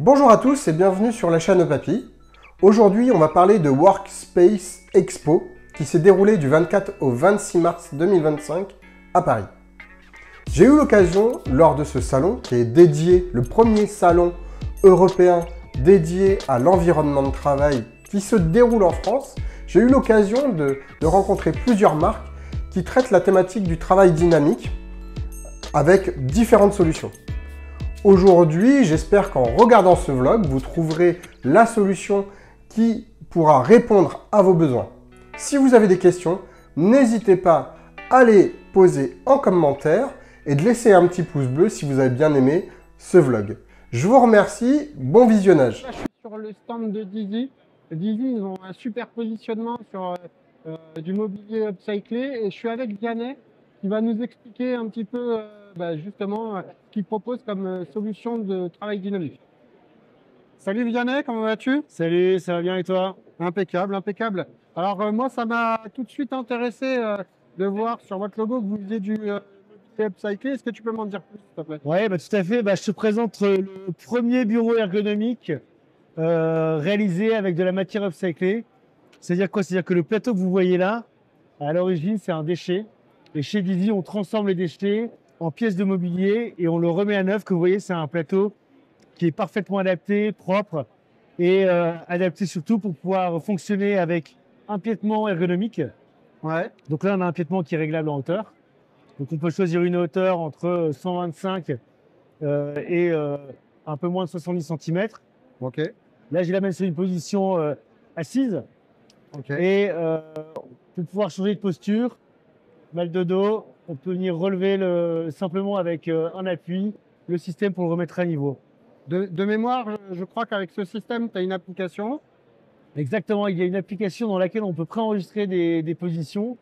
Bonjour à tous et bienvenue sur la chaîne Papy. Aujourd'hui, on va parler de Workspace Expo qui s'est déroulée du 24 au 26 mars 2025 à Paris. J'ai eu l'occasion, lors de ce salon, qui est dédié, le premier salon européen dédié à l'environnement de travail qui se déroule en France, j'ai eu l'occasion de rencontrer plusieurs marques qui traitent la thématique du travail dynamique avec différentes solutions. Aujourd'hui, j'espère qu'en regardant ce vlog, vous trouverez la solution qui pourra répondre à vos besoins. Si vous avez des questions, n'hésitez pas à les poser en commentaire et de laisser un petit pouce bleu si vous avez bien aimé ce vlog. Je vous remercie, bon visionnage. Là, je suis sur le stand de Dizzy. Dizzy, ils ont un super positionnement sur du mobilier upcyclé et je suis avec Vianney qui va nous expliquer un petit peu justement ce qu'il propose comme solution de travail dynamique. Salut Vianney, comment vas-tu? Salut, ça va bien et toi? Impeccable, impeccable. Alors moi, ça m'a tout de suite intéressé de voir sur votre logo que vous faisiez du mobilier upcyclé. Est-ce que tu peux m'en dire plus, s'il te plaît? Oui, tout à fait. Je te présente le premier bureau ergonomique réalisé avec de la matière upcyclée. C'est-à-dire quoi? C'est-à-dire que le plateau que vous voyez là, à l'origine, c'est un déchet. Et chez Dizzy, on transforme les déchets en pièces de mobilier et on le remet à neuf. Que vous voyez, c'est un plateau qui est parfaitement adapté, propre et adapté surtout pour pouvoir fonctionner avec un piétement ergonomique. Ouais. Donc là, on a un piétement qui est réglable en hauteur. Donc on peut choisir une hauteur entre 125 et un peu moins de 70 cm. Ok. Là, je la mets sur une position assise. Ok. Et pour pouvoir changer de posture, mal de dos, on peut venir relever simplement avec un appui le système pour le remettre à niveau. De mémoire, je crois qu'avec ce système, tu as une application. Exactement, il y a une application dans laquelle on peut préenregistrer des positions,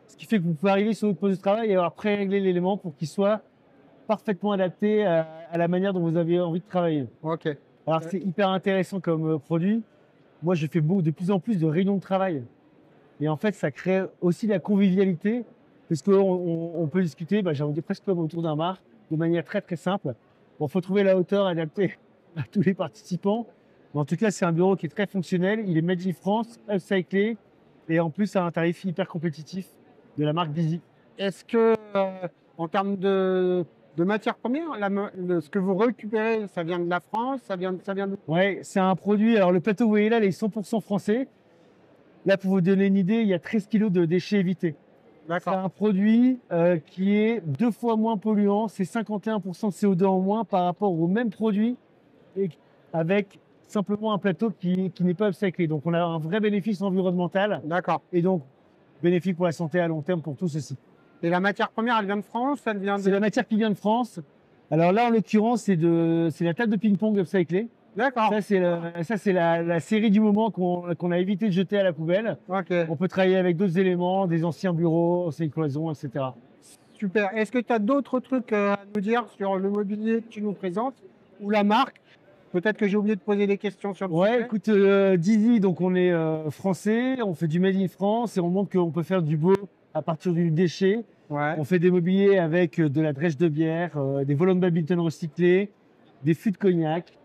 ce qui fait que vous pouvez arriver sur votre poste de travail et avoir pré-réglé l'élément pour qu'il soit parfaitement adapté à la manière dont vous avez envie de travailler. Ok. Alors c'est hyper intéressant comme produit. Moi, je fais de plus en plus de réunions de travail. Et en fait, ça crée aussi la convivialité, parce qu'on peut discuter, j'ai envie de dire presque comme autour d'un bar, de manière très très simple. Bon, faut trouver la hauteur adaptée à tous les participants. Mais en tout cas, c'est un bureau qui est très fonctionnel. Il est made in France, upcyclé, et en plus à un tarif hyper compétitif de la marque Dizzy. Est-ce que, en termes de matières premières, ce que vous récupérez, ça vient de la France, ça vient de... Ouais, c'est un produit. Alors, le plateau, vous voyez là, il est 100% français. Là, pour vous donner une idée, il y a 13 kg de déchets évités. C'est un produit qui est 2 fois moins polluant. C'est 51% de CO2 en moins par rapport au même produit et avec simplement un plateau qui n'est pas upcyclé. Donc, on a un vrai bénéfice environnemental. D'accord. Et donc, bénéfique pour la santé à long terme pour tout ceci. Et la matière première, elle vient de France? C'est la matière qui vient de France. Alors là, en l'occurrence, c'est la table de ping-pong upcyclée. D'accord. Ça, c'est la série du moment qu'on a évité de jeter à la poubelle. Ok. On peut travailler avec d'autres éléments, des anciens bureaux, anciennes cloisons, etc. Super. Est-ce que tu as d'autres trucs à nous dire sur le mobilier que tu nous présentes ou la marque? Peut-être que j'ai oublié de poser des questions sur le sujet. Écoute, Dizzy, donc on est français, on fait du made in France et on montre qu'on peut faire du beau à partir du déchet. Ouais. On fait des mobiliers avec de la drèche de bière, des volants de badminton recyclés, des fûts de cognac,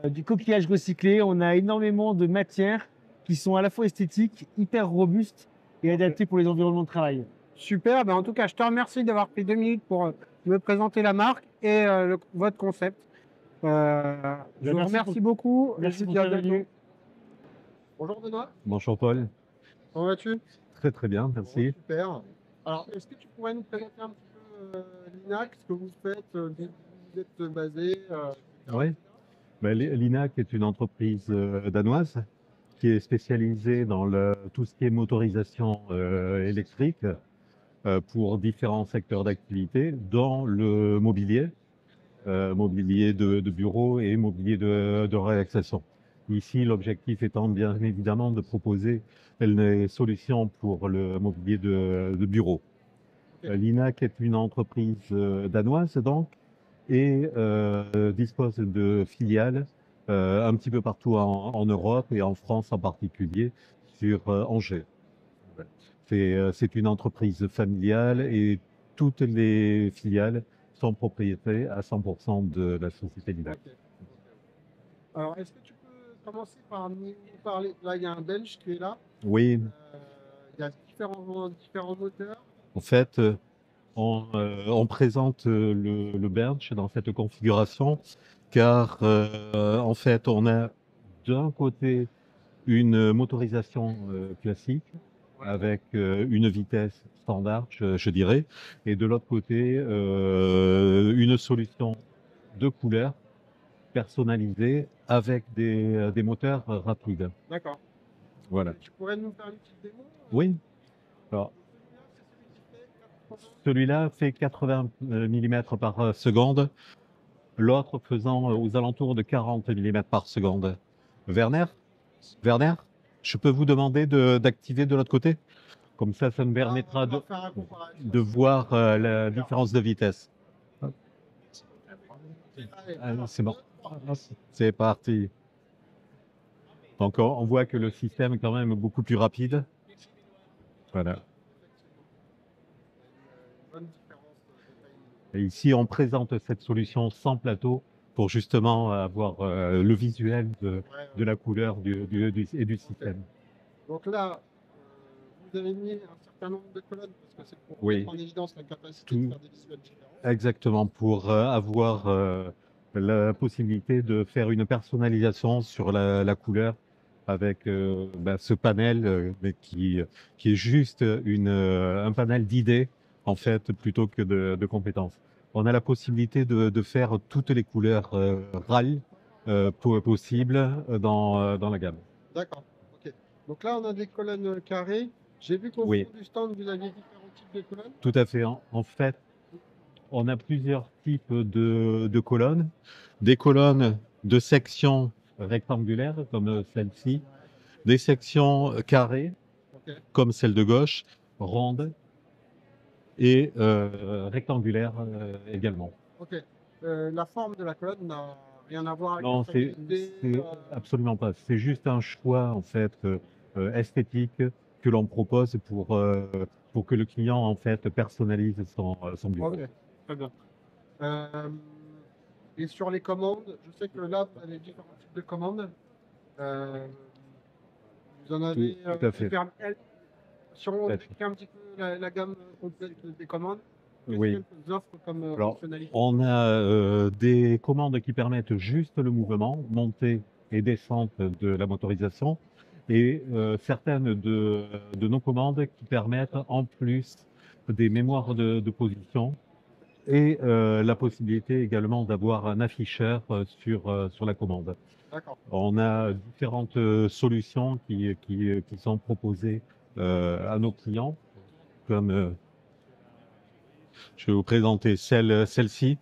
du coquillage recyclé. On a énormément de matières qui sont à la fois esthétiques, hyper robustes et adaptées pour les environnements de travail. Super. En tout cas, je te remercie d'avoir pris 2 minutes pour me présenter la marque et votre concept. Je vous remercie beaucoup. Merci pour ta venue. Bonjour Benoît. Bonjour Paul. Comment vas-tu? Très très bien, merci. Super. Alors, est-ce que tu pourrais nous présenter un petit peu l'INAC, ce que vous faites, d'où vous êtes basé Oui. L'INAC est une entreprise danoise qui est spécialisée dans tout ce qui est motorisation électrique pour différents secteurs d'activité, dont le mobilier, mobilier de bureau et mobilier de relaxation. Ici, l'objectif étant bien évidemment de proposer des solutions pour le mobilier de bureau. L'INAC est une entreprise danoise donc et dispose de filiales un petit peu partout en Europe et en France en particulier sur Angers. C'est une entreprise familiale et toutes les filiales sont propriétés à 100% de la société LINAC. Alors, est-ce que tu peux commencer par nous parler? Là, il y a un Belge qui est là. Oui, Il y a différents moteurs. en fait, on présente le bench dans cette configuration car en fait, on a d'un côté une motorisation classique avec une vitesse standard, je dirais, et de l'autre côté, une solution de couleur personnalisée avec des moteurs rapides. D'accord. Voilà. Tu pourrais nous faire une petite démo? Oui. Alors, celui-là fait 80 mm par seconde, l'autre faisant aux alentours de 40 mm par seconde. Werner, je peux vous demander d'activer de l'autre côté? Comme ça me permettra On va faire un comparatif. de voir la différence de vitesse. Allez, Ah, c'est bon. C'est parti. Donc on voit que le système est quand même beaucoup plus rapide. Voilà. bonne différence de timing. Et ici, on présente cette solution sans plateau pour justement avoir le visuel de la couleur et du système. Donc là, vous avez mis un certain nombre de colonnes parce que c'est pour Oui. mettre en évidence la capacité de faire des visuels différents. Exactement, pour avoir la possibilité de faire une personnalisation sur la couleur avec ce panel mais qui est juste un panel d'idées en fait plutôt que de compétences. On a la possibilité de faire toutes les couleurs RAL possibles dans la gamme. D'accord, ok. Donc là, on a des colonnes carrées. J'ai vu qu'au Oui. fond du stand, vous aviez différents types de colonnes. Tout à fait. En fait, on a plusieurs types de colonnes. Des colonnes de sections rectangulaires comme celle-ci, des sections carrées Ok. comme celle de gauche, rondes et rectangulaires également. Ok. La forme de la colonne n'a rien à voir avec Non, la c'est stabilité, absolument pas. C'est juste un choix en fait esthétique que l'on propose pour que le client en fait personnalise son bureau. Ok, très bien. Et sur les commandes, je sais que là, vous avez différents types de commandes. Euh, vous en avez. Tout à fait. Si on Tout à décrit un petit peu la gamme complète des commandes, Oui. qu'est-ce qu'elles offrent comme Alors, fonctionnalité? on a des commandes qui permettent juste le mouvement, montée et descente de la motorisation, et certaines de nos commandes qui permettent en plus des mémoires de position et la possibilité également d'avoir un afficheur sur la commande. D'accord. On a différentes solutions qui sont proposées à nos clients, comme je vais vous présenter celle-ci.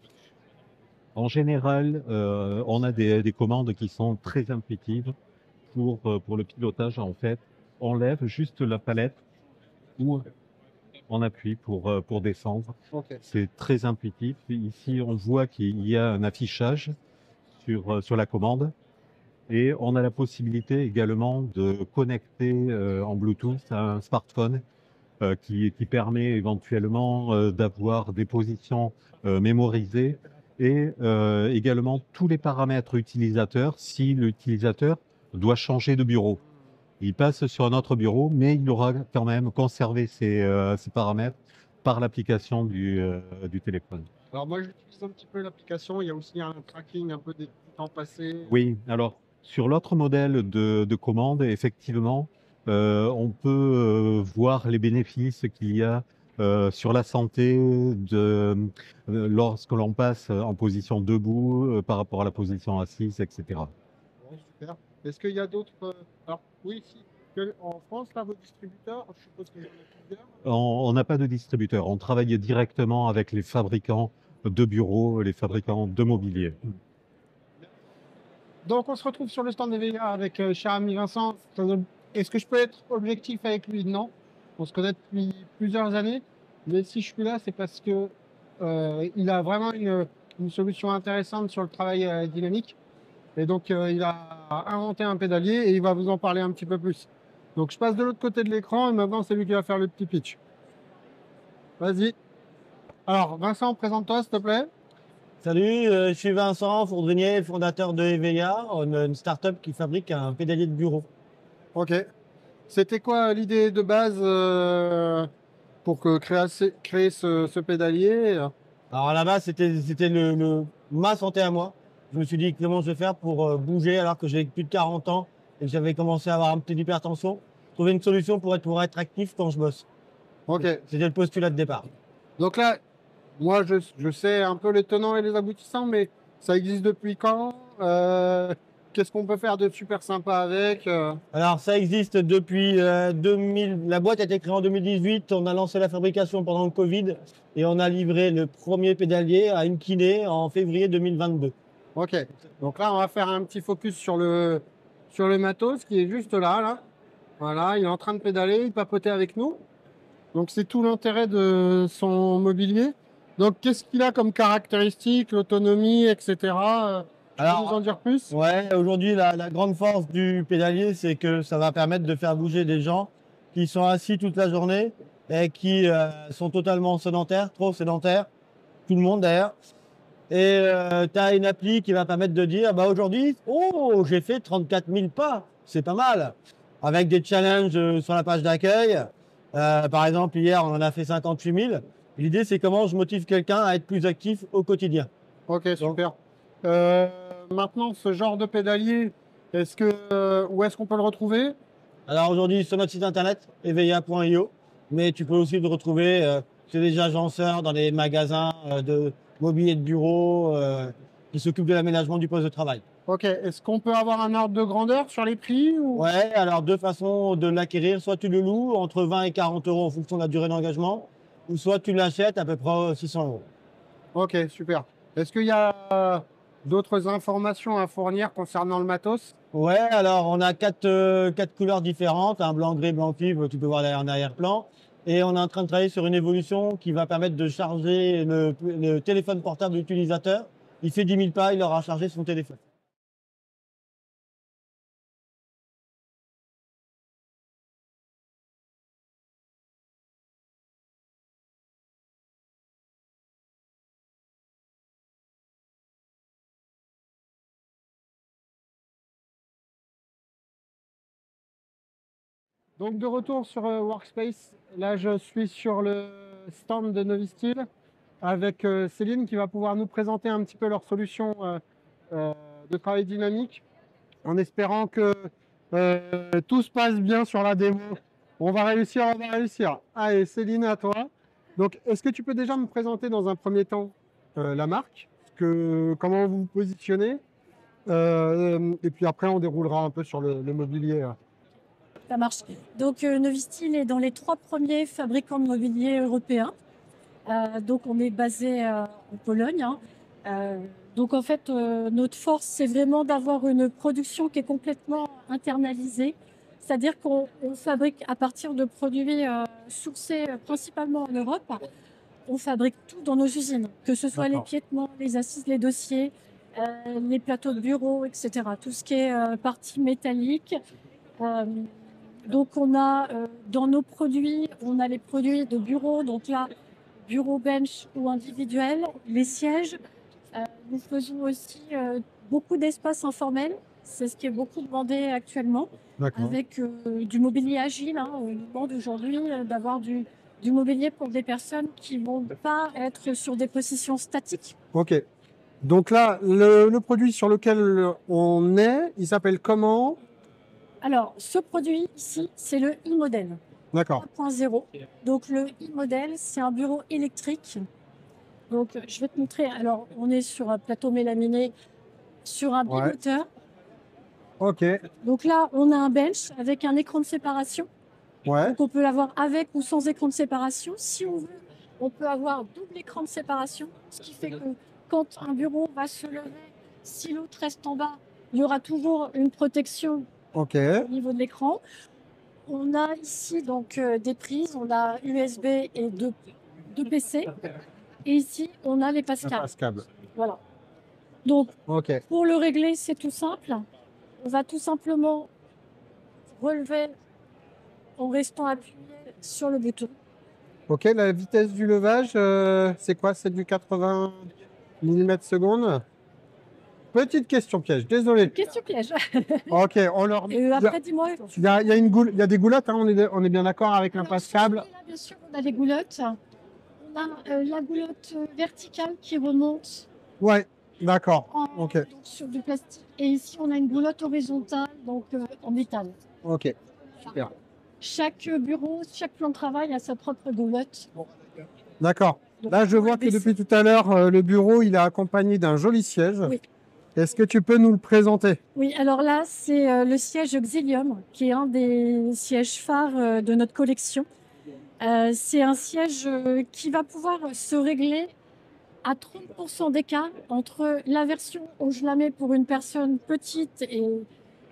En général, on a des commandes qui sont très intuitives pour le pilotage. En fait, on lève juste la palette ou on appuie pour descendre. Ok. C'est très intuitif. Ici, on voit qu'il y a un affichage sur la commande. Et on a la possibilité également de connecter en Bluetooth à un smartphone qui permet éventuellement d'avoir des positions mémorisées et également tous les paramètres utilisateurs si l'utilisateur doit changer de bureau. Il passe sur un autre bureau, mais il aura quand même conservé ces paramètres par l'application du téléphone. Alors moi, j'utilise un petit peu l'application. Il y a aussi un tracking un peu des temps passés. Oui, alors sur l'autre modèle de commande, effectivement, on peut voir les bénéfices qu'il y a sur la santé lorsque l'on passe en position debout par rapport à la position assise, etc. Bon, super. Est-ce qu'il y a d'autres. Alors, oui, si. En France, là, vos distributeurs, je suppose qu'il y en a plusieurs. On n'a pas de distributeur, on travaille directement avec les fabricants de bureaux, les fabricants de mobilier. Donc, on se retrouve sur le stand EVA avec cher ami Vincent. Est-ce que je peux être objectif avec lui? Non. On se connaît depuis plusieurs années. Mais si je suis là, c'est parce que il a vraiment une solution intéressante sur le travail dynamique. Et donc, il a inventé un pédalier et il va vous en parler un petit peu plus. Donc, je passe de l'autre côté de l'écran et maintenant, c'est lui qui va faire le petit pitch. Vas-y. Alors, Vincent, présente-toi, s'il te plaît. Salut, je suis Vincent Fourdrinier, fondateur de Eveya. On est une start-up qui fabrique un pédalier de bureau. Ok. C'était quoi l'idée de base pour créer ce pédalier? Alors à la base, c'était ma santé à moi. Je me suis dit comment je vais faire pour bouger alors que j'ai plus de 40 ans et que j'avais commencé à avoir un petit d'hypertension. Trouver une solution pour être actif quand je bosse. Ok. C'était le postulat de départ. Donc là, moi, je sais un peu les tenants et les aboutissants, mais ça existe depuis quand? Qu'est-ce qu'on peut faire de super sympa avec? Alors ça existe depuis 2000. La boîte a été créée en 2018. On a lancé la fabrication pendant le Covid et on a livré le premier pédalier à une kiné en février 2022. Ok. Donc là, on va faire un petit focus sur le matos qui est juste là. Voilà, il est en train de pédaler, il papotait avec nous. Donc c'est tout l'intérêt de son mobilier. Donc qu'est-ce qu'il a comme caractéristiques, l'autonomie, etc. Tu peux nous en dire plus? Ouais, aujourd'hui, la grande force du pédalier, c'est que ça va permettre de faire bouger des gens qui sont assis toute la journée et qui sont totalement sédentaires, trop sédentaires, tout le monde d'ailleurs. Et tu as une appli qui va permettre de dire, bah aujourd'hui, oh, j'ai fait 34 000 pas, c'est pas mal. Avec des challenges sur la page d'accueil. Par exemple, hier, on en a fait 58 000. L'idée, c'est comment je motive quelqu'un à être plus actif au quotidien. Ok, super. Maintenant, ce genre de pédalier, où est-ce qu'on peut le retrouver? Alors aujourd'hui, sur notre site internet, eveya.io, mais tu peux aussi le retrouver chez des agenceurs, dans des magasins de mobilier de bureau qui s'occupent de l'aménagement du poste de travail. Ok, est-ce qu'on peut avoir un ordre de grandeur sur les prix ou... Ouais, alors deux façons de l'acquérir. Soit tu le loues entre 20 et 40 euros en fonction de la durée d'engagement, ou soit tu l'achètes à peu près 600 euros. Ok, super. Est-ce qu'il y a d'autres informations à fournir concernant le matos? Ouais, alors on a quatre couleurs différentes, un blanc, gris, blanc, cuivre, tu peux voir en arrière-plan. Et on est en train de travailler sur une évolution qui va permettre de charger le téléphone portable de l'utilisateur. Il fait 10 000 pas, il aura chargé son téléphone. Donc de retour sur Workspace, là je suis sur le stand de Novistyle avec Céline qui va pouvoir nous présenter un petit peu leur solution de travail dynamique en espérant que tout se passe bien sur la démo. On va réussir, on va réussir. Allez Céline, à toi. Donc est-ce que tu peux déjà me présenter dans un premier temps la marque, comment vous vous positionnez et puis après on déroulera un peu sur le mobilier. Ça marche. Donc, Novistyle est dans les 3 premiers fabricants de mobilier européens. Donc, on est basé en Pologne, hein. Donc, en fait, notre force, c'est vraiment d'avoir une production qui est complètement internalisée. C'est-à-dire qu'on fabrique à partir de produits sourcés principalement en Europe. On fabrique tout dans nos usines, que ce soit les piétements, les assises, les dossiers, les plateaux de bureau, etc. Tout ce qui est partie métallique. Donc, on a dans nos produits, on a les produits de bureau, donc là, bureau bench ou individuel, les sièges. Nous faisons aussi beaucoup d'espaces informels, c'est ce qui est beaucoup demandé actuellement, avec du mobilier agile. Hein. On nous demande aujourd'hui d'avoir du mobilier pour des personnes qui ne vont pas être sur des positions statiques. Ok. Donc là, le produit sur lequel on est, il s'appelle comment? Alors, ce produit ici, c'est le e-model. D'accord. 3.0. Donc, le e-model, c'est un bureau électrique. Donc, je vais te montrer. Alors, on est sur un plateau mélaminé, sur un bimoteur. Ok. Donc là, on a un bench avec un écran de séparation. Ouais. Donc, on peut l'avoir avec ou sans écran de séparation. Si on veut, on peut avoir double écran de séparation, ce qui fait que quand un bureau va se lever, si l'autre reste en bas, il y aura toujours une protection au niveau de l'écran. On a ici donc des prises, on a USB et deux PC. Et ici, on a les passes-câbles. Voilà. Donc, pour le régler, c'est tout simple. On va tout simplement relever en restant appuyé sur le bouton. Ok, la vitesse du levage, c'est quoi? C'est du 80? millimètres secondes. Petite question piège, désolé. Question piège. Ok, on leur... Et après, dis-moi. Il y a il y a des goulottes, hein, on est bien d'accord avec Alors, l'impassable. là, bien sûr, on a les goulottes. On a la goulotte verticale qui remonte Ouais, d'accord. en, Ok, donc, sur du plastique. Et ici, on a une goulotte horizontale, donc en métal. ok, super. Chaque bureau, chaque plan de travail a sa propre goulotte. D'accord. Donc, Là, je vois que depuis tout à l'heure, le bureau, il est accompagné d'un joli siège. Oui. Est-ce que tu peux nous le présenter? Oui, alors là, c'est le siège Xilium, qui est un des sièges phares de notre collection. C'est un siège qui va pouvoir se régler à 30% d'écart entre la version où je la mets pour une personne petite et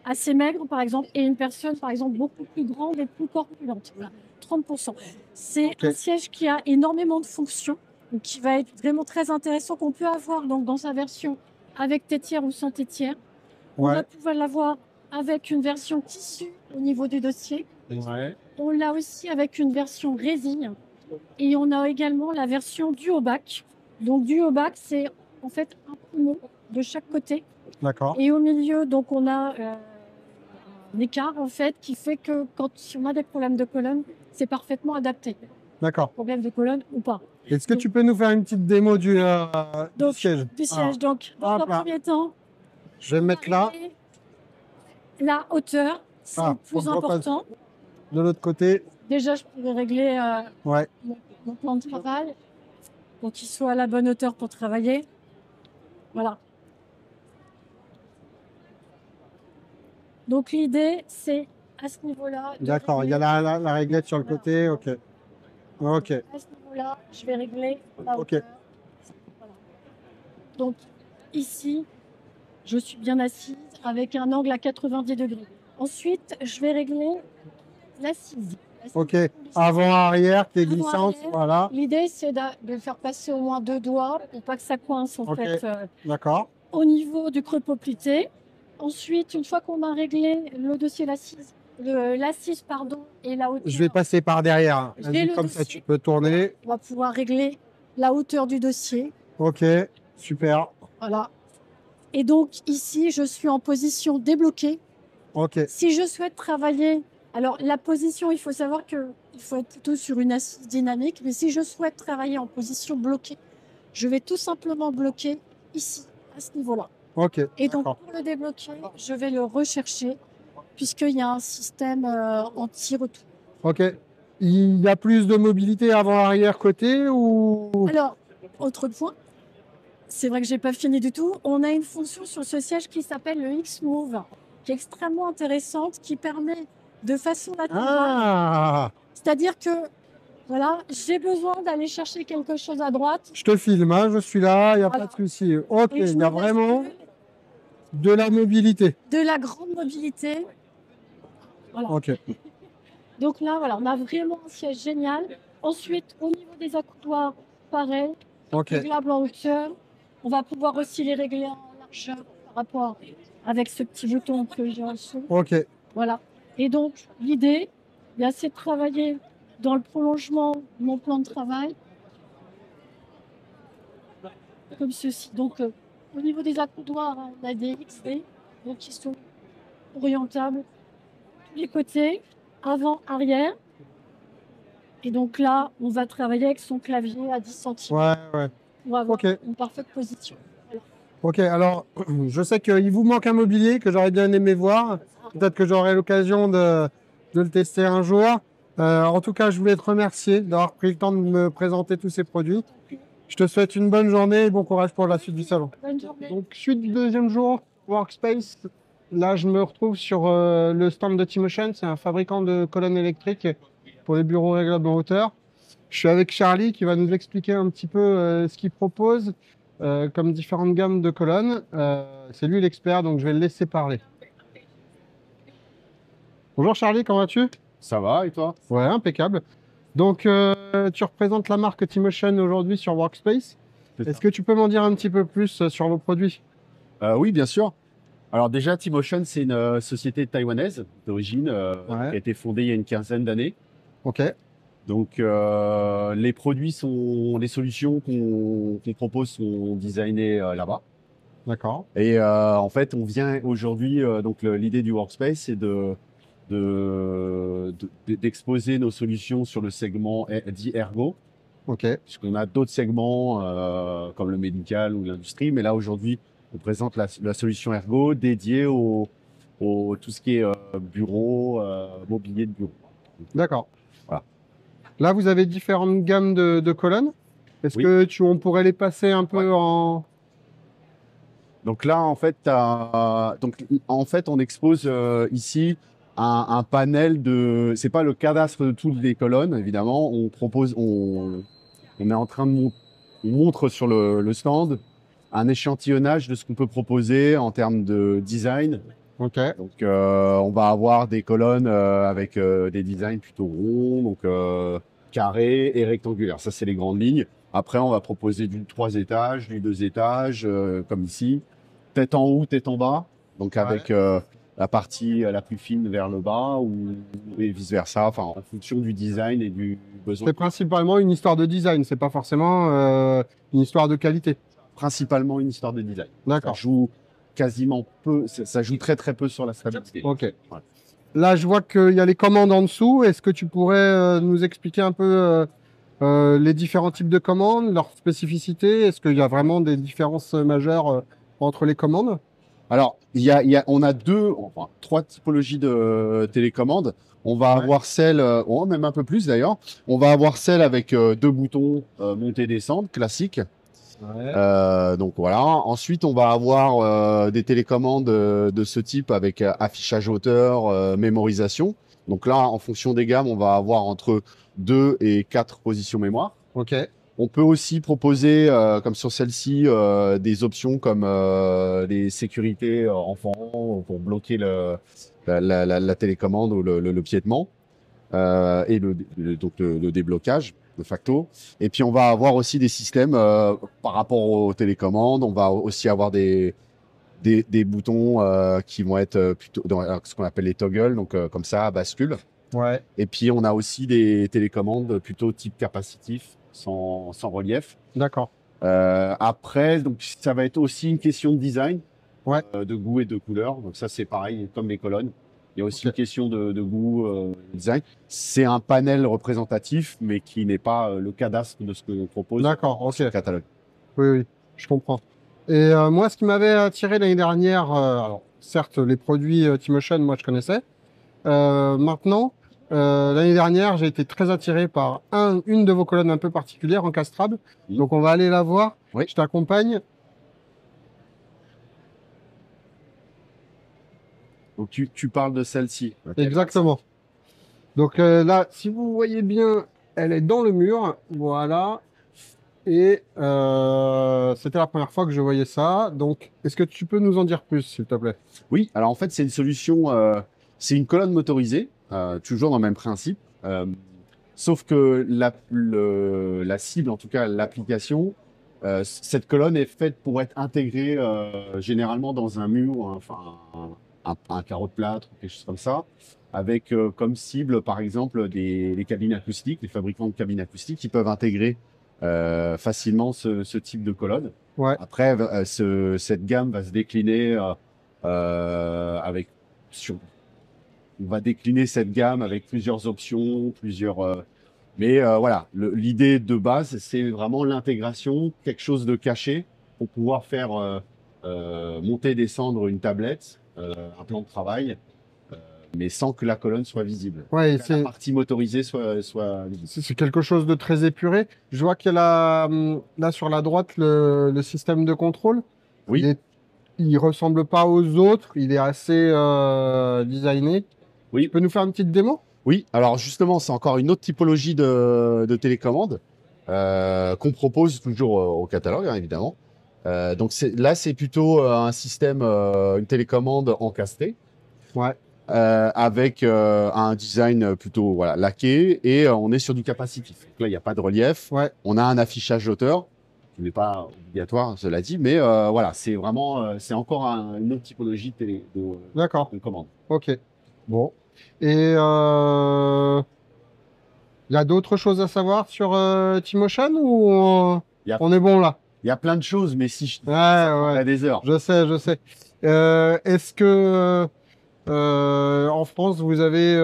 assez maigre, par exemple, et une personne, par exemple, beaucoup plus grande et plus corpulente. Voilà, 30%. C'est Ok. un siège qui a énormément de fonctions, donc qui va être vraiment très intéressant, qu'on peut avoir donc, dans sa version avec tétière ou sans tétière. On Ouais. va pouvoir l'avoir avec une version tissu au niveau du dossier. Ouais. On l'a aussi avec une version résine. Et on a également la version duo-bac. Donc duo-bac, c'est en fait un poumon de chaque côté. D'accord. Et au milieu, donc on a un écart en fait qui fait que si on a des problèmes de colonne, c'est parfaitement adapté. D'accord. Problème de colonne ou pas. Est-ce que tu peux nous faire une petite démo du Donc, siège? Du siège. Donc, dans Hop un là. premier temps, Je vais me mettre là. la hauteur, c'est Ah, le plus faut que je repasse. important. De l'autre côté. Déjà, je pourrais régler Ouais. mon plan de travail pour qu'il soit à la bonne hauteur pour travailler. Voilà. Donc l'idée, c'est à ce niveau-là. de D'accord. Il y a régler- la réglette sur le côté. Ok. Ok. À ce niveau-là, je vais régler la Ok. hauteur. Voilà. Donc ici, je suis bien assise avec un angle à 90 degrés. Ensuite, je vais régler l'assise. Ok. Avant, arrière, qui est Avant, glissante. arrière. Voilà. L'idée, c'est de faire passer au moins 2 doigts pour pas que ça coince en Ok. fait D'accord. au niveau du creux poplité. Ensuite, une fois qu'on a réglé le dossier l'assise pardon, et la hauteur, Je vais passer par derrière. J'ai Vas-y, le comme ça, dossier. tu peux tourner. on va pouvoir régler la hauteur du dossier. Ok. Super. Voilà. Et donc ici, je suis en position débloquée. Ok. Si je souhaite travailler, alors la position, il faut savoir qu'il faut être plutôt sur une assise dynamique, mais si je souhaite travailler en position bloquée, je vais tout simplement bloquer ici, à ce niveau-là. Ok. Et donc D'accord. pour le débloquer, je vais le rechercher, puisqu'il y a un système anti-retour. Ok. Il y a plus de mobilité avant-arrière côté ou... Alors, autre point, c'est vrai que j'ai pas fini du tout. On a une fonction sur ce siège qui s'appelle le X-Move, qui est extrêmement intéressante, qui permet de façon latérale. Ah! C'est-à-dire que, voilà, j'ai besoin d'aller chercher quelque chose à droite. Je te filme, hein, je suis là, il n'y a Voilà. pas de souci. Ok, Et je il y a me vraiment bascule de la mobilité. de la grande mobilité. Voilà. Ok. Donc là, voilà, on a vraiment un siège génial. Ensuite, au niveau des accoudoirs, pareil, Ok. réglable en hauteur. On va pouvoir aussi les régler en largeur par rapport avec ce petit bouton que j'ai en dessous. Ok. Voilà. Et donc, l'idée, c'est de travailler dans le prolongement de mon plan de travail, comme ceci. Donc, au niveau des accoudoirs, hein, on a des XD, donc qui sont orientables tous les côtés, avant, arrière. Et donc là, on va travailler avec son clavier à 10 cm Ouais, ouais. pour avoir Ok. une parfaite position. Ok, alors, je sais qu'il vous manque un mobilier que j'aurais bien aimé voir. Peut-être que j'aurai l'occasion de le tester un jour. En tout cas, je voulais te remercier d'avoir pris le temps de me présenter tous ces produits. Je te souhaite une bonne journée et bon courage pour la suite du salon. Bonne journée. Donc, suite du deuxième jour, Workspace. Là, je me retrouve sur le stand de T-Motion. C'est un fabricant de colonnes électriques pour les bureaux réglables en hauteur. Je suis avec Charlie qui va nous expliquer un petit peu ce qu'il propose comme différentes gammes de colonnes. C'est lui l'expert, donc je vais le laisser parler. Bonjour Charlie, comment vas-tu? Ça va, et toi? Ouais, impeccable. Donc, tu représentes la marque T-Motion aujourd'hui sur Workspace. Est-ce que tu peux m'en dire un petit peu plus sur vos produits? Oui, bien sûr. Alors déjà, T-Motion, c'est une société taïwanaise d'origine qui a été fondée il y a une quinzaine d'années. Ok. Donc, les solutions qu'on propose sont designées là-bas. D'accord. Et en fait, on vient aujourd'hui, donc l'idée du workspace, c'est d'exposer nos solutions sur le segment dit ergo, Ok. puisqu'on a d'autres segments comme le médical ou l'industrie, mais là aujourd'hui, on présente la solution ergo dédiée au tout ce qui est bureau, mobilier de bureau. D'accord. Voilà. Là, vous avez différentes gammes de colonnes. Est-ce Oui. que on pourrait les passer un peu Ouais. en... Donc là, en fait, on expose ici un panel de. C'est pas le cadastre de toutes les colonnes, évidemment. On est en train on montre sur le stand un échantillonnage de ce qu'on peut proposer en termes de design. Ok. Donc, on va avoir des colonnes avec des designs plutôt ronds, donc carrés et rectangulaires. Ça, c'est les grandes lignes. Après, on va proposer du 3 étages, du 2 étages, comme ici. Tête en haut, tête en bas. Donc, avec la partie la plus fine vers le bas et vice-versa, enfin, en fonction du design et du besoin. C'est principalement une histoire de design, c'est pas forcément une histoire de qualité. Principalement une histoire de design. Ça D'accord. joue quasiment peu, ça joue très très peu sur la stabilité. Ok. Ouais. Là, je vois qu'il y a les commandes en dessous. Est-ce que tu pourrais nous expliquer un peu les différents types de commandes, leurs spécificités? Est-ce qu'il y a vraiment des différences majeures entre les commandes? Alors, on a trois typologies de télécommandes. On va avoir celle, même un peu plus d'ailleurs. On va avoir celle avec deux boutons monter-descendre classiques. Donc voilà. Ensuite, on va avoir des télécommandes de ce type avec affichage hauteur, mémorisation. Donc là, en fonction des gammes, on va avoir entre 2 et 4 positions mémoire. Ok. On peut aussi proposer, comme sur celle-ci, des options comme les sécurités enfants pour bloquer la télécommande ou le piétement et donc le déblocage de facto. Et puis on va avoir aussi des systèmes par rapport aux télécommandes. On va aussi avoir des boutons qui vont être plutôt dans ce qu'on appelle les toggles, donc comme ça, à bascule. Ouais. Et puis on a aussi des télécommandes plutôt type capacitif, sans relief. D'accord. Après, donc ça va être aussi une question de design, Ouais. de goût et de couleur. Donc ça, c'est pareil comme les colonnes. Il y a aussi Ok. une question de goût, de design. C'est un panel représentatif, mais qui n'est pas le cadastre de ce que l'on propose D'accord, ok. sur le catalogue. Oui, oui, je comprends. Et moi, ce qui m'avait attiré l'année dernière, alors certes, les produits T-Motion, moi, je connaissais. Maintenant, l'année dernière, j'ai été très attiré par une de vos colonnes un peu particulière, encastrable. Oui. Donc, on va aller la voir. Oui. Je t'accompagne. Donc tu parles de celle-ci. Exactement. Donc là, si vous voyez bien, elle est dans le mur. Voilà. Et c'était la première fois que je voyais ça. Donc, est-ce que tu peux nous en dire plus, s'il te plaît? Oui, alors en fait, c'est une solution, c'est une colonne motorisée, toujours dans le même principe. Sauf que la cible, en tout cas l'application, cette colonne est faite pour être intégrée généralement dans un mur, enfin un carreau de plâtre, quelque chose comme ça, avec comme cible par exemple les cabines acoustiques, les fabricants de cabines acoustiques qui peuvent intégrer facilement ce type de colonne. Ouais. Après, cette gamme va se décliner on va décliner cette gamme avec plusieurs options, mais voilà, l'idée de base, c'est vraiment l'intégration, quelque chose de caché pour pouvoir faire monter, descendre une tablette, un plan de travail, mais sans que la colonne soit visible. Ouais, Que la partie motorisée soit visible. c'est quelque chose de très épuré. Je vois qu'il y a là sur la droite le système de contrôle. Oui. Il ressemble pas aux autres. Il est assez designé. Oui. Tu peux nous faire une petite démo? Oui, alors justement, c'est encore une autre typologie de télécommande qu'on propose toujours au catalogue, hein, évidemment. Donc là, c'est plutôt un système, une télécommande encastrée. Ouais. Avec un design plutôt voilà, laqué et on est sur du capacitif. Donc là, il n'y a pas de relief. Ouais. On a un affichage d'auteur qui n'est pas obligatoire, cela dit, mais voilà, c'est vraiment, c'est encore une autre typologie D'accord. de commande. Ok. Bon. Et Il y a d'autres choses à savoir sur T-Motion ou Il y a- on est bon là? Il y a plein de choses, mais si je Ouais, ça ouais. prendrait des heures. Je sais, je sais. Est-ce que en France, vous avez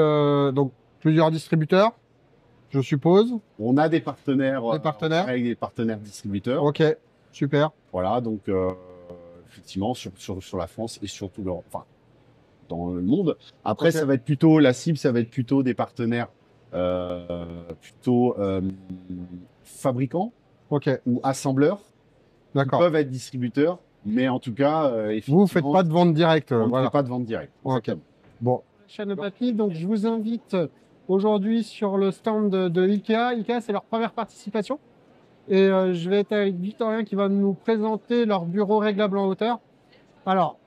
donc plusieurs distributeurs, je suppose? On a des partenaires, Des partenaires? on travaille avec des partenaires distributeurs. Ok, super. Voilà, donc effectivement sur la France et surtout enfin, dans le monde. Après, Ok. ça va être plutôt la cible, ça va être plutôt des partenaires plutôt fabricants Ok, ou assembleurs qui d'accord. peuvent être distributeurs, mais en tout cas, Vous ne faites pas de vente directe, on ne voilà. fait pas de vente directe. Ok. Exactement. Bon. Chaîne Papy, donc je vous invite aujourd'hui sur le stand de Ikea. Ikea, c'est leur première participation. Et je vais être avec Victorien qui va nous présenter leur bureau réglable en hauteur. Alors,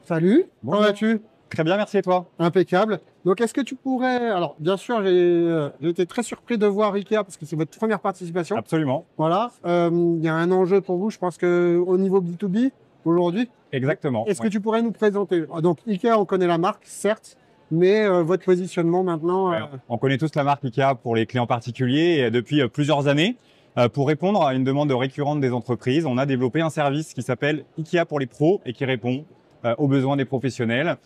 salut, comment Bonjour. vas-tu? Très bien, merci et toi? Impeccable. Donc, est-ce que tu pourrais... Alors, bien sûr, j'ai été très surpris de voir Ikea parce que c'est votre première participation. Absolument, Voilà. Il y a un enjeu pour vous, je pense qu'au niveau B2B, aujourd'hui, exactement. est-ce ouais. que tu pourrais nous présenter? Donc, Ikea, on connaît la marque, certes, mais votre positionnement maintenant... Ouais, on connaît tous la marque IKEA pour les clients particuliers et depuis plusieurs années, pour répondre à une demande récurrente des entreprises, on a développé un service qui s'appelle IKEA pour les pros et qui répond aux besoins des professionnels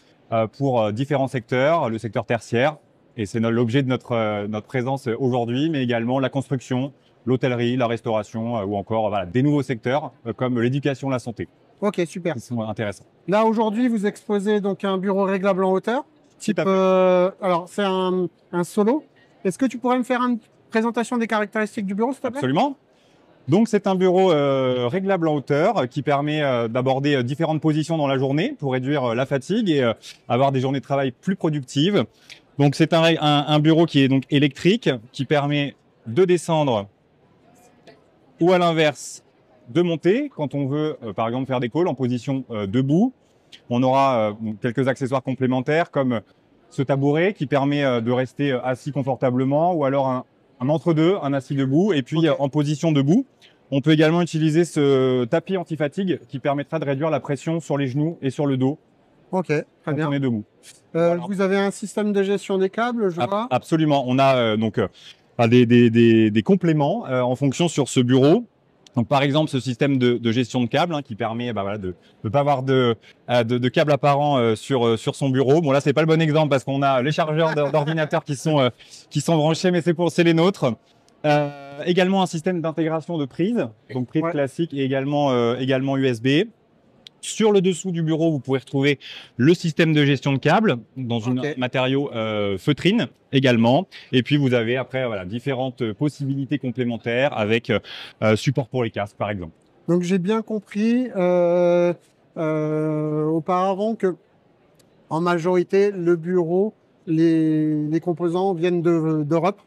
pour différents secteurs, le secteur tertiaire, et c'est l'objet de notre présence aujourd'hui, mais également la construction, l'hôtellerie, la restauration ou encore voilà, des nouveaux secteurs comme l'éducation, la santé, Ok, super. qui sont intéressants. Là, aujourd'hui, vous exposez donc un bureau réglable en hauteur. Type, à fait. alors, c'est un solo. Est-ce que tu pourrais me faire une présentation des caractéristiques du bureau, s'il te plaît? Absolument. Donc, c'est un bureau réglable en hauteur qui permet d'aborder différentes positions dans la journée pour réduire la fatigue et avoir des journées de travail plus productives. Donc, c'est un bureau qui est donc électrique, qui permet de descendre ou à l'inverse de monter quand on veut, par exemple, faire des calls en position debout. On aura quelques accessoires complémentaires comme ce tabouret qui permet de rester assis confortablement ou alors un entre-deux, un assis debout et puis Ok. en position debout. On peut également utiliser ce tapis anti-fatigue qui permettra de réduire la pression sur les genoux et sur le dos Ok, très quand bien. on est debout. Voilà. Vous avez un système de gestion des câbles, je vois. Absolument. On a des compléments en fonction sur ce bureau. Donc, par exemple, ce système de gestion de câbles qui permet de ne pas avoir de câbles apparents sur son bureau. Bon, là, c'est pas le bon exemple parce qu'on a les chargeurs d'ordinateurs qui sont branchés, mais c'est les nôtres. Également un système d'intégration de prises, donc prise Ouais. classique et également USB. Sur le dessous du bureau, vous pouvez retrouver le système de gestion de câbles dans un Ok. matériau feutrine également. Et puis, vous avez après différentes possibilités complémentaires avec support pour les casques, par exemple. Donc, j'ai bien compris auparavant que, en majorité, le bureau, les composants viennent d'Europe.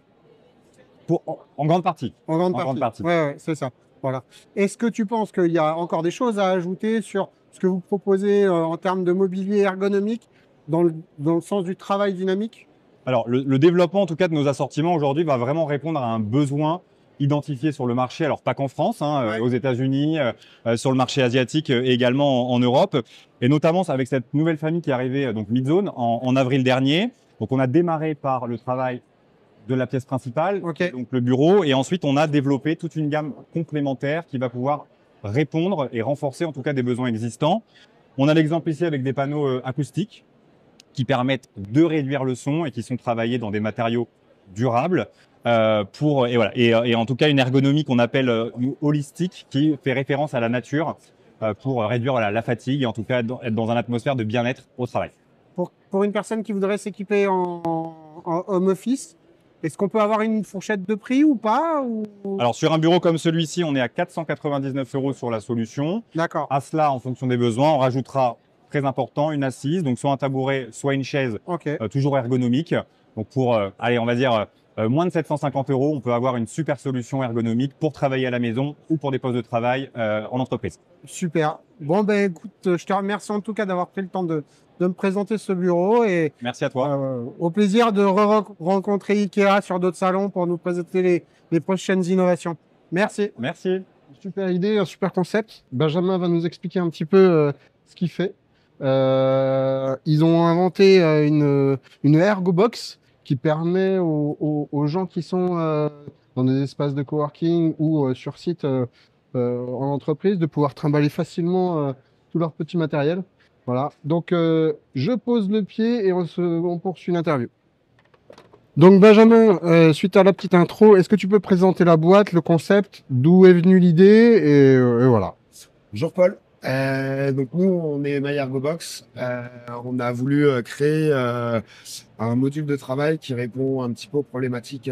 En grande partie. En grande En partie. grande partie. Ouais, c'est ça. Voilà. Est-ce que tu penses qu'il y a encore des choses à ajouter sur ce que vous proposez en termes de mobilier ergonomique dans le sens du travail dynamique? Alors, le développement, en tout cas, de nos assortiments aujourd'hui va vraiment répondre à un besoin identifié sur le marché, alors pas qu'en France, Ouais. aux États-Unis, sur le marché asiatique et également en Europe. Et notamment avec cette nouvelle famille qui est arrivée, donc Midzone, en avril dernier. Donc, on a démarré par le travail de la pièce principale, Ok. donc le bureau, et ensuite on a développé toute une gamme complémentaire qui va pouvoir répondre et renforcer en tout cas des besoins existants. On a l'exemple ici avec des panneaux acoustiques qui permettent de réduire le son et qui sont travaillés dans des matériaux durables et en tout cas une ergonomie qu'on appelle holistique qui fait référence à la nature pour réduire la fatigue et en tout cas être dans une atmosphère de bien-être au travail. Pour une personne qui voudrait s'équiper en home office, est-ce qu'on peut avoir une fourchette de prix ou pas Alors sur un bureau comme celui-ci, on est à 499 € sur la solution. D'accord. À cela, en fonction des besoins, on rajoutera, très important, une assise, donc soit un tabouret, soit une chaise, Ok. toujours ergonomique. Donc pour, on va dire, moins de 750 €, on peut avoir une super solution ergonomique pour travailler à la maison ou pour des postes de travail en entreprise. Super. Bon, ben écoute, je te remercie en tout cas d'avoir pris le temps de me présenter ce bureau et Merci à toi. au plaisir de rencontrer Ikea sur d'autres salons pour nous présenter les prochaines innovations. Merci. Merci. Super idée, un super concept. Benjamin va nous expliquer un petit peu ce qu'il fait. Ils ont inventé une Ergo Box qui permet aux gens qui sont dans des espaces de coworking ou sur site en entreprise de pouvoir trimballer facilement tout leur petit matériel. Voilà. Donc, je pose le pied et on poursuit l'interview. Donc, Benjamin, suite à la petite intro, est-ce que tu peux présenter la boîte, le concept, d'où est venue l'idée et voilà. Bonjour Paul. Donc nous, on est MyErgobox. On a voulu créer un module de travail qui répond un petit peu aux problématiques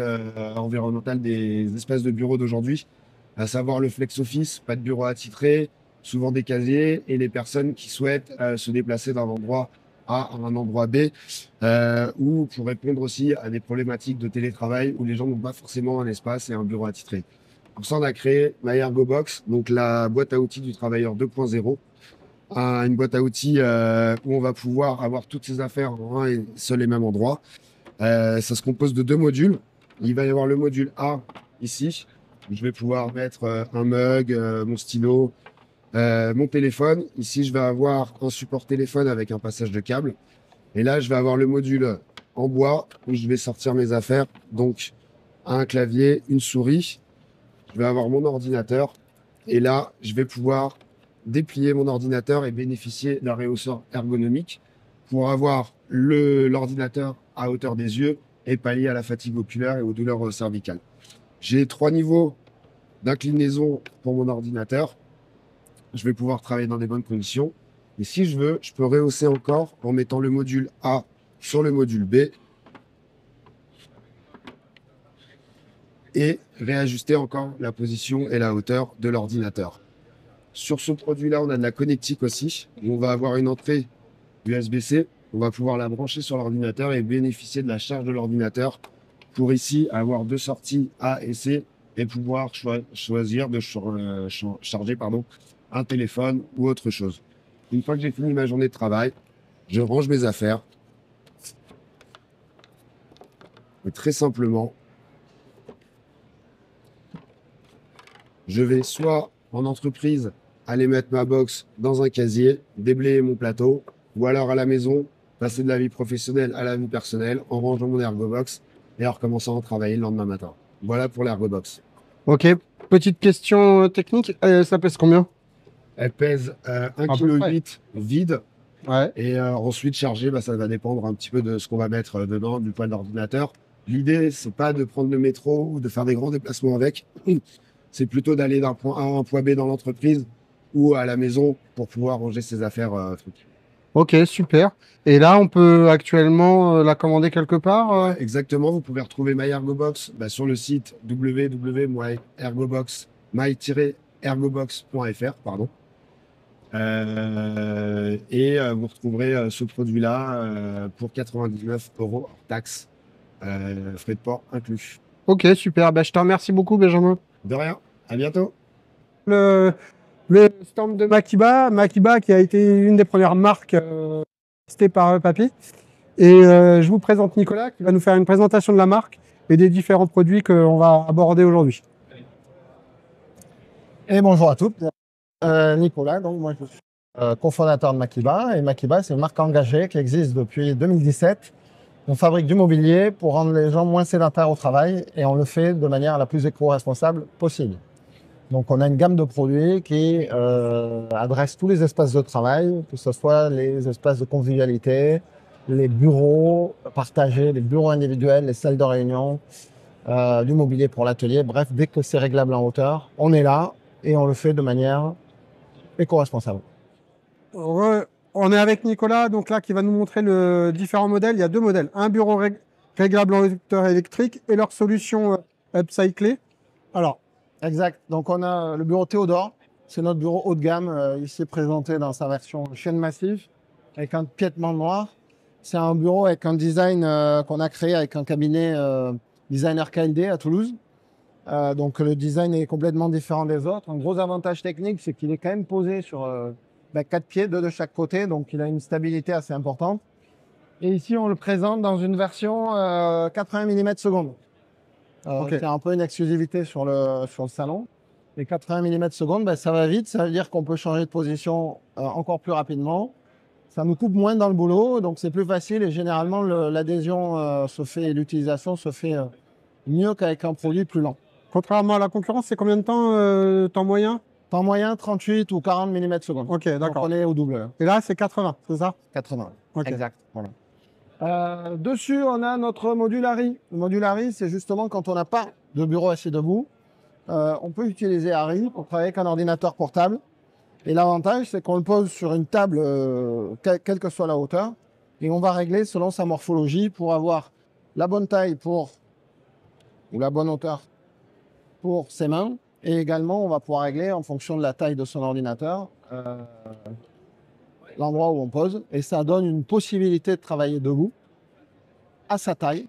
environnementales des espaces de bureau d'aujourd'hui, à savoir le flex office, pas de bureau attitré, souvent des casiers, et les personnes qui souhaitent se déplacer d'un endroit A à un endroit B, ou pour répondre aussi à des problématiques de télétravail où les gens n'ont pas forcément un espace et un bureau attitré. Pour ça, on a créé MyErgobox, donc la boîte à outils du travailleur 2.0. Une boîte à outils où on va pouvoir avoir toutes ses affaires en un et seul et même endroit. Ça se compose de 2 modules. Il va y avoir le module A ici, où je vais pouvoir mettre un mug, mon stylo, mon téléphone. Ici, je vais avoir un support téléphone avec un passage de câble. Et là, je vais avoir le module en bois où je vais sortir mes affaires. Donc, un clavier, une souris. Je vais avoir mon ordinateur et là, je vais pouvoir déplier mon ordinateur et bénéficier d'un réhausseur ergonomique pour avoir l'ordinateur à hauteur des yeux et pallier à la fatigue oculaire et aux douleurs cervicales. J'ai 3 niveaux d'inclinaison pour mon ordinateur. Je vais pouvoir travailler dans des bonnes conditions. Et si je veux, je peux rehausser encore en mettant le module A sur le module B et réajuster encore la position et la hauteur de l'ordinateur. Sur ce produit-là, on a de la connectique aussi. On va avoir une entrée USB-C. On va pouvoir la brancher sur l'ordinateur et bénéficier de la charge de l'ordinateur pour ici avoir 2 sorties A et C et pouvoir choisir de charger un téléphone ou autre chose. Une fois que j'ai fini ma journée de travail, je range mes affaires. Et très simplement, je vais soit en entreprise aller mettre ma box dans un casier, déblayer mon plateau, ou alors à la maison, passer de la vie professionnelle à la vie personnelle en rangeant mon Ergobox et en recommençant à travailler le lendemain matin. Voilà pour l'Ergobox. Ok, petite question technique, ça pèse combien? Elle pèse 1,8 kg vide. Ouais. Et ensuite chargée, ça va dépendre un petit peu de ce qu'on va mettre dedans, du poids de l'ordinateur. L'idée, c'est pas de prendre le métro ou de faire des grands déplacements avec. C'est plutôt d'aller d'un point A à un point B dans l'entreprise ou à la maison pour pouvoir ranger ses affaires. Ok, super. Et là, on peut actuellement la commander quelque part Exactement, vous pouvez retrouver MyErgobox sur le site my-ergobox.fr, pardon. Et vous retrouverez ce produit-là pour 99 € hors taxe, frais de port inclus. Ok, super. Je te remercie beaucoup, Benjamin. De rien, à bientôt. Le stand de Makiba qui a été une des premières marques testées par Papy. Et je vous présente Nicolas qui va nous faire une présentation de la marque et des différents produits qu'on va aborder aujourd'hui. Et bonjour à tous. Nicolas, donc moi je suis cofondateur de Makiba. Et Makiba, c'est une marque engagée qui existe depuis 2017. On fabrique du mobilier pour rendre les gens moins sédentaires au travail et on le fait de manière la plus éco-responsable possible. Donc on a une gamme de produits qui adresse tous les espaces de travail, que ce soit les espaces de convivialité, les bureaux partagés, les bureaux individuels, les salles de réunion, du mobilier pour l'atelier. Bref, dès que c'est réglable en hauteur, on est là et on le fait de manière éco-responsable. On est avec Nicolas, donc là, qui va nous montrer les différents modèles. Il y a 2 modèles. Un bureau réglable en hauteur électrique et leur solution upcyclée. Alors, exact. Donc, on a le bureau Théodore. C'est notre bureau haut de gamme, ici présenté dans sa version chaîne massive, avec un piétement noir. C'est un bureau avec un design qu'on a créé avec un cabinet designer KLD à Toulouse. Donc, le design est complètement différent des autres. Un gros avantage technique, c'est qu'il est quand même posé sur 4 pieds, 2 de chaque côté. Donc, il a une stabilité assez importante. Et ici, on le présente dans une version 80 mm secondes. C'est un peu une exclusivité sur le salon. Les 80 mm secondes, ça va vite. Ça veut dire qu'on peut changer de position encore plus rapidement. Ça nous coupe moins dans le boulot, donc c'est plus facile et généralement l'adhésion se fait, l'utilisation se fait mieux qu'avec un produit plus lent. Contrairement à la concurrence, c'est combien de temps moyen? Temps moyen, 38 ou 40 mm secondes. Ok, Donc d'accord. on est au double. Et là, c'est 80, c'est ça? 80. Ok. Exact. Voilà. Dessus, on a notre modulari. Le modulari, c'est justement quand on n'a pas de bureau assis debout, on peut utiliser Harry pour travailler avec un ordinateur portable. Et l'avantage, c'est qu'on le pose sur une table, quelle que soit la hauteur, et on va régler selon sa morphologie pour avoir la bonne taille ou la bonne hauteur pour ses mains. Et également, on va pouvoir régler en fonction de la taille de son ordinateur l'endroit où on pose. Et ça donne une possibilité de travailler debout à sa taille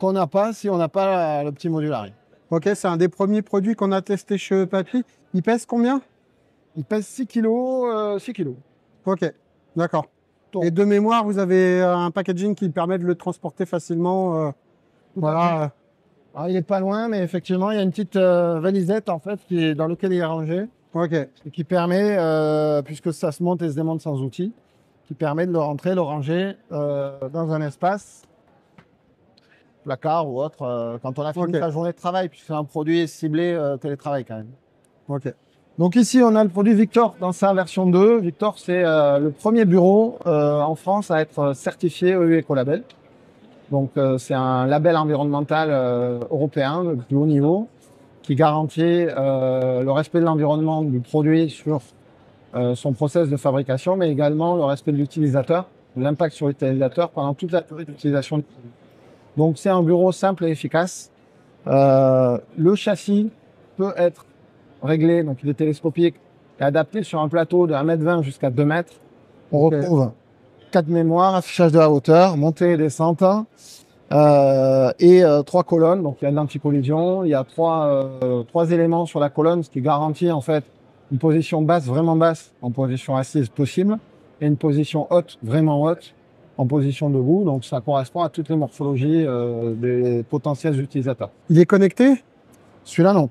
qu'on n'a pas si on n'a pas le petit modulari. Ok, c'est un des premiers produits qu'on a testé chez Papy. Il pèse combien? Il pèse 6 kg. 6 kg. Ok, d'accord. Donc, Et de mémoire, vous avez un packaging qui permet de le transporter facilement. Voilà. alors, il n'est pas loin, mais effectivement, il y a une petite valisette en fait dans laquelle il est rangé Ok. et qui permet, puisque ça se monte et se démonte sans outil, qui permet de le rentrer, le ranger dans un espace, placard ou autre, quand on a fini sa journée de travail, puisque c'est un produit ciblé télétravail quand même. Ok. Donc ici, on a le produit Victor dans sa version 2. Victor, c'est le premier bureau en France à être certifié EU Ecolabel. Donc c'est un label environnemental européen de plus haut niveau qui garantit le respect de l'environnement du produit sur son process de fabrication, mais également le respect de l'utilisateur, l'impact sur l'utilisateur pendant toute la durée d'utilisation du produit. Donc c'est un bureau simple et efficace. Le châssis peut être réglé, donc il est télescopique et adapté sur un plateau de 1,20 m jusqu'à 2 m. On retrouve 4 mémoires, affichage de la hauteur, montée et descente, et 3 colonnes. Donc il y a de l'anti-collision, il y a 3 éléments sur la colonne, ce qui garantit en fait une position basse, vraiment basse, en position assise possible, et une position haute, vraiment haute, en position debout. Donc ça correspond à toutes les morphologies des potentiels utilisateurs. Il est connecté? Celui-là, non.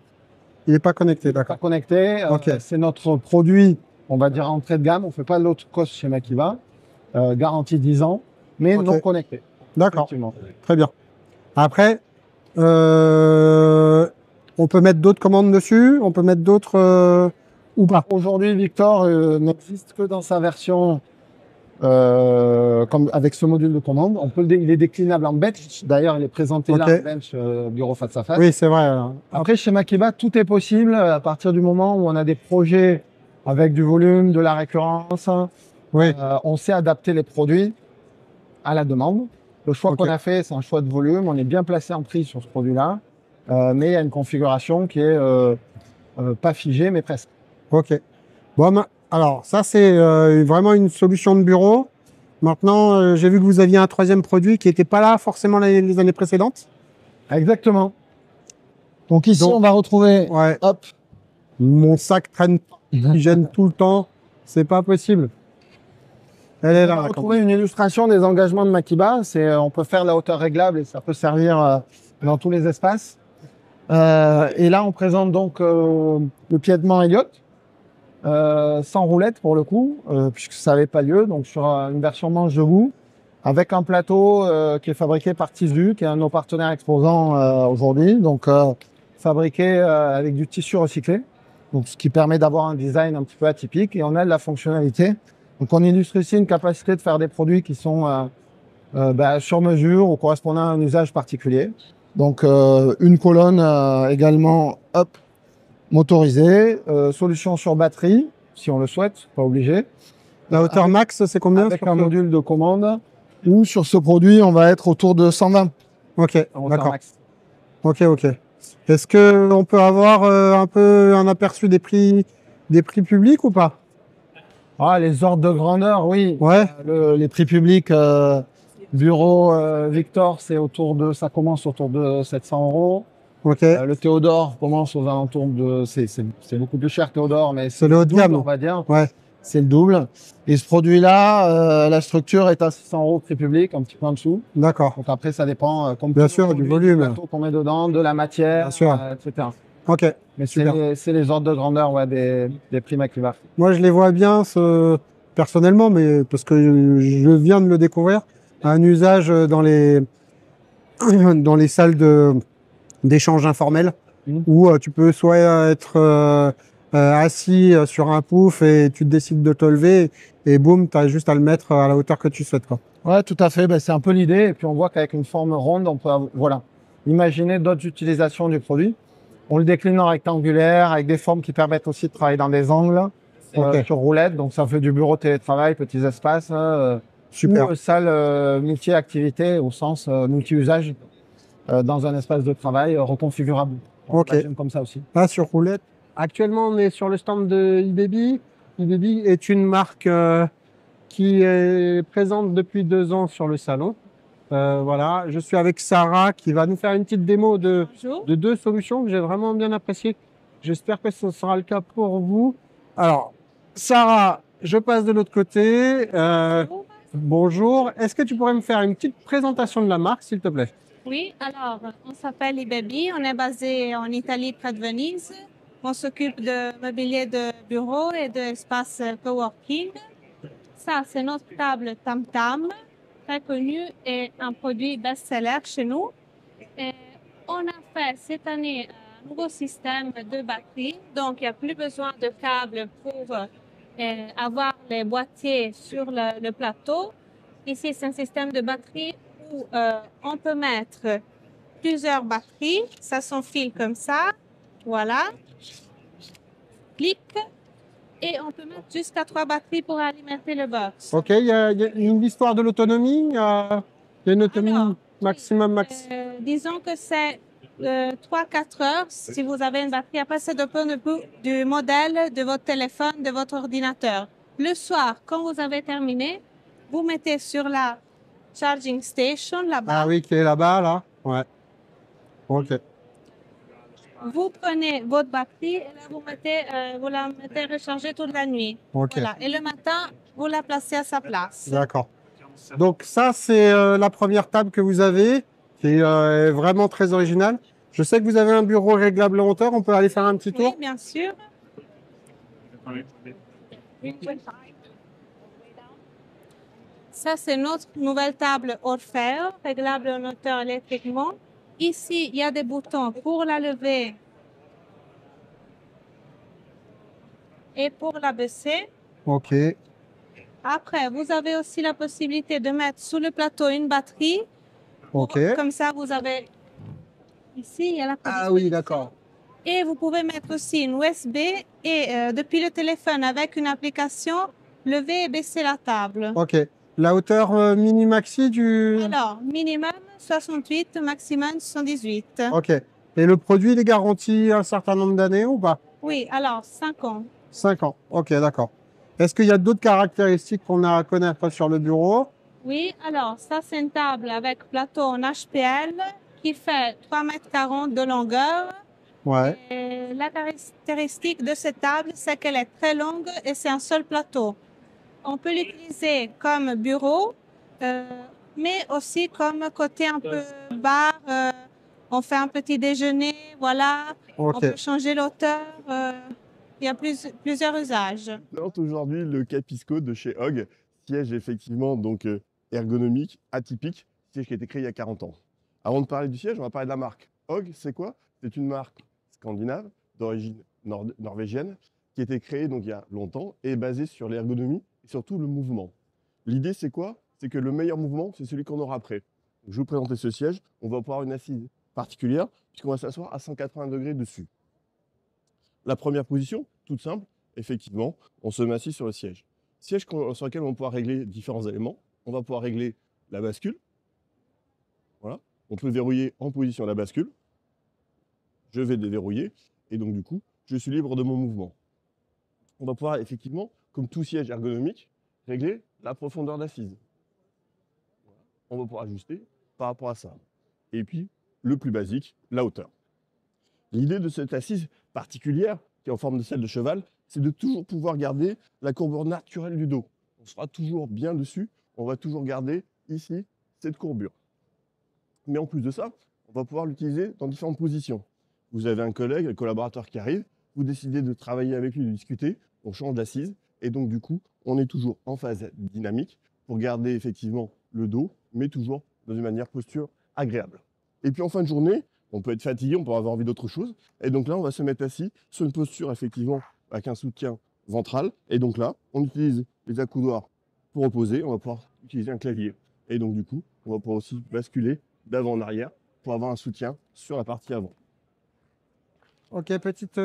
Il n'est pas connecté, Pas d'accord. connecté. Ok. C'est notre produit, on va dire entrée de gamme. On ne fait pas de low cost chez Makiba. Garantie 10 ans, mais Ok. non connecté. D'accord, Effectivement. très bien. Après, on peut mettre d'autres commandes dessus? On peut mettre d'autres ou pas? Aujourd'hui, Victor n'existe que dans sa version comme avec ce module de commande. Il est déclinable en bench. D'ailleurs, il est présenté là Ok. en bench bureau face à face. Oui, c'est vrai. Après, chez Makiba, tout est possible à partir du moment où on a des projets avec du volume, de la récurrence. Oui. On sait adapter les produits à la demande. Le choix Ok. qu'on a fait, c'est un choix de volume. On est bien placé en prix sur ce produit-là. Mais il y a une configuration qui est pas figée, mais presque. Ok. Bon, alors ça c'est vraiment une solution de bureau. Maintenant, j'ai vu que vous aviez un troisième produit qui n'était pas là forcément les années précédentes. Exactement. Donc ici, Donc- on va retrouver, Ouais. hop, Mon sac traîne, il gêne tout le temps. C'est pas possible. Elle est on là. va la retrouver une illustration des engagements de Makiba. On peut faire la hauteur réglable et ça peut servir dans tous les espaces. Et là, on présente donc le piédement Elliott, sans roulette pour le coup, puisque ça n'avait pas lieu. Donc sur une version manche debout, avec un plateau qui est fabriqué par Tissu, qui est un de nos partenaires exposants aujourd'hui. Donc fabriqué avec du tissu recyclé, donc ce qui permet d'avoir un design un petit peu atypique. Et on a de la fonctionnalité. Donc on illustre ici une capacité de faire des produits qui sont sur mesure ou correspondant à un usage particulier. Donc une colonne également motorisée, solution sur batterie si on le souhaite, pas obligé. La hauteur max, c'est combien Avec sur un ce- module de commande où sur ce produit on va être autour de 120 Ok, en hauteur d'accord. max. Ok, ok. Est-ce que on peut avoir un peu un aperçu des prix publics ou pas? Ah, les ordres de grandeur, oui. Ouais. Les prix publics, bureau Victor, ça commence autour de 700 €. Ok. Le Théodore commence aux alentours de, c'est beaucoup plus cher Théodore, mais C'est le haut de double, gamme. on va dire. Ouais. C'est le double. Et ce produit-là, la structure est à 600 € prix public, un petit peu en dessous. D'accord. Donc après, ça dépend, comme Bien tout sûr, produit, du volume. plateau qu'on met dedans, de la matière, Bien sûr. etc. Ok. Mais Super. c'est les ordres de grandeur des prix Makiba. Moi, je les vois bien personnellement, mais parce que je viens de le découvrir, un usage dans les dans les salles d'échange informel où tu peux soit être assis sur un pouf et tu décides de te lever et boum, tu as juste à le mettre à la hauteur que tu souhaites, quoi. Ouais, tout à fait. Ben, c'est un peu l'idée. Et puis, on voit qu'avec une forme ronde, on peut voilà, imaginer d'autres utilisations du produit. On le décline en rectangulaire avec des formes qui permettent aussi de travailler dans des angles sur roulette. Donc, ça fait du bureau télétravail, petits espaces. Super. Ou salle multi-activité au sens multi-usage dans un espace de travail reconfigurable. On Ok. l'imagine comme ça aussi. Là, sur roulette. Actuellement, on est sur le stand de eBaby. eBaby est une marque qui est présente depuis 2 ans sur le salon. Voilà, je suis avec Sarah qui va nous faire une petite démo de 2 solutions que j'ai vraiment bien appréciées. J'espère que ce sera le cas pour vous. Alors, Sarah, je passe de l'autre côté. Bonjour. Est-ce que tu pourrais me faire une petite présentation de la marque, s'il te plaît? Oui, alors, on s'appelle eBaby. On est basé en Italie, près de Venise. On s'occupe de mobilier de bureau et d'espace coworking. Ça, c'est notre table Tam Tam, très connue et un produit best-seller chez nous. Et on a fait cette année un nouveau système de batterie. Donc, il n'y a plus besoin de câbles pour avoir les boîtiers sur le plateau. Ici, c'est un système de batterie où on peut mettre plusieurs batteries. Ça s'enfile comme ça. Voilà. Clic. Et on peut mettre jusqu'à 3 batteries pour alimenter le box. Ok, il y a une histoire de l'autonomie. Il y a une autonomie maximum. Disons que c'est 3-4 heures si vous avez une batterie. Après, ça dépend du modèle de votre téléphone, de votre ordinateur. Le soir, quand vous avez terminé, vous mettez sur la charging station là-bas. Ah oui, qui est là-bas, là. Ouais. Ok. Vous prenez votre batterie et là, vous la mettez recharger toute la nuit. Ok. Voilà. Et le matin, vous la placez à sa place. D'accord. Donc ça, c'est la première table que vous avez, qui est vraiment très originale. Je sais que vous avez un bureau réglable en hauteur. On peut aller faire un petit tour? Oui, bien sûr. Ça, c'est notre nouvelle table Orfeo, réglable en hauteur électriquement. Ici, il y a des boutons pour la lever et pour la baisser. Ok. Après, vous avez aussi la possibilité de mettre sous le plateau une batterie. Ok. Comme ça, vous avez ici, il y a la Ah oui, d'accord. Et vous pouvez mettre aussi une USB et depuis le téléphone avec une application, lever et baisser la table. Ok. La hauteur mini-maxi du... Alors, minimum 68, maximum 78. Ok. Et le produit, il est garanti un certain nombre d'années ou pas? Oui, alors 5 ans. 5 ans. Ok, d'accord. Est-ce qu'il y a d'autres caractéristiques qu'on a à connaître sur le bureau? Oui, alors ça, c'est une table avec plateau en HPL qui fait 3,40 m de longueur. Ouais. Et la caractéristique de cette table, c'est qu'elle est très longue et c'est un seul plateau. On peut l'utiliser comme bureau, mais aussi comme côté un peu bar. On fait un petit déjeuner, voilà. Ok. On peut changer l'hauteur. Il y a plusieurs usages. présente aujourd'hui le Capisco de chez Hog, siège effectivement donc ergonomique, atypique, siège qui a été créé il y a 40 ans. Avant de parler du siège, on va parler de la marque. Hog, c'est quoi? C'est une marque scandinave d'origine norvégienne qui a été créée donc il y a longtemps et basée sur l'ergonomie et surtout le mouvement. L'idée, c'est quoi? C'est que le meilleur mouvement, c'est celui qu'on aura après. Donc, je vais vous présenter ce siège. On va avoir une assise particulière puisqu'on va s'asseoir à 180 degrés dessus. La première position, toute simple, effectivement, on se met assis sur le siège. Siège sur lequel on va pouvoir régler différents éléments. On va pouvoir régler la bascule. Voilà. On peut verrouiller en position la bascule. Je vais déverrouiller et donc du coup, je suis libre de mon mouvement. On va pouvoir effectivement, comme tout siège ergonomique, régler la profondeur d'assise. Voilà. On va pouvoir ajuster par rapport à ça. Et puis, le plus basique, la hauteur. L'idée de cette assise particulière, qui est en forme de selle de cheval, c'est de toujours pouvoir garder la courbure naturelle du dos. On sera toujours bien dessus, on va toujours garder ici cette courbure. Mais en plus de ça, on va pouvoir l'utiliser dans différentes positions. Vous avez un collègue, un collaborateur qui arrive, vous décidez de travailler avec lui, de discuter, on change d'assise, Et donc, du coup, on est toujours en phase dynamique pour garder effectivement le dos, mais toujours dans une manière posture agréable. Et puis en fin de journée, on peut être fatigué, on peut avoir envie d'autre chose. Et donc là, on va se mettre assis sur une posture effectivement avec un soutien ventral. Et donc là, on utilise les accoudoirs pour reposer. On va pouvoir utiliser un clavier. Et donc du coup, on va pouvoir aussi basculer d'avant en arrière pour avoir un soutien sur la partie avant. Ok, petite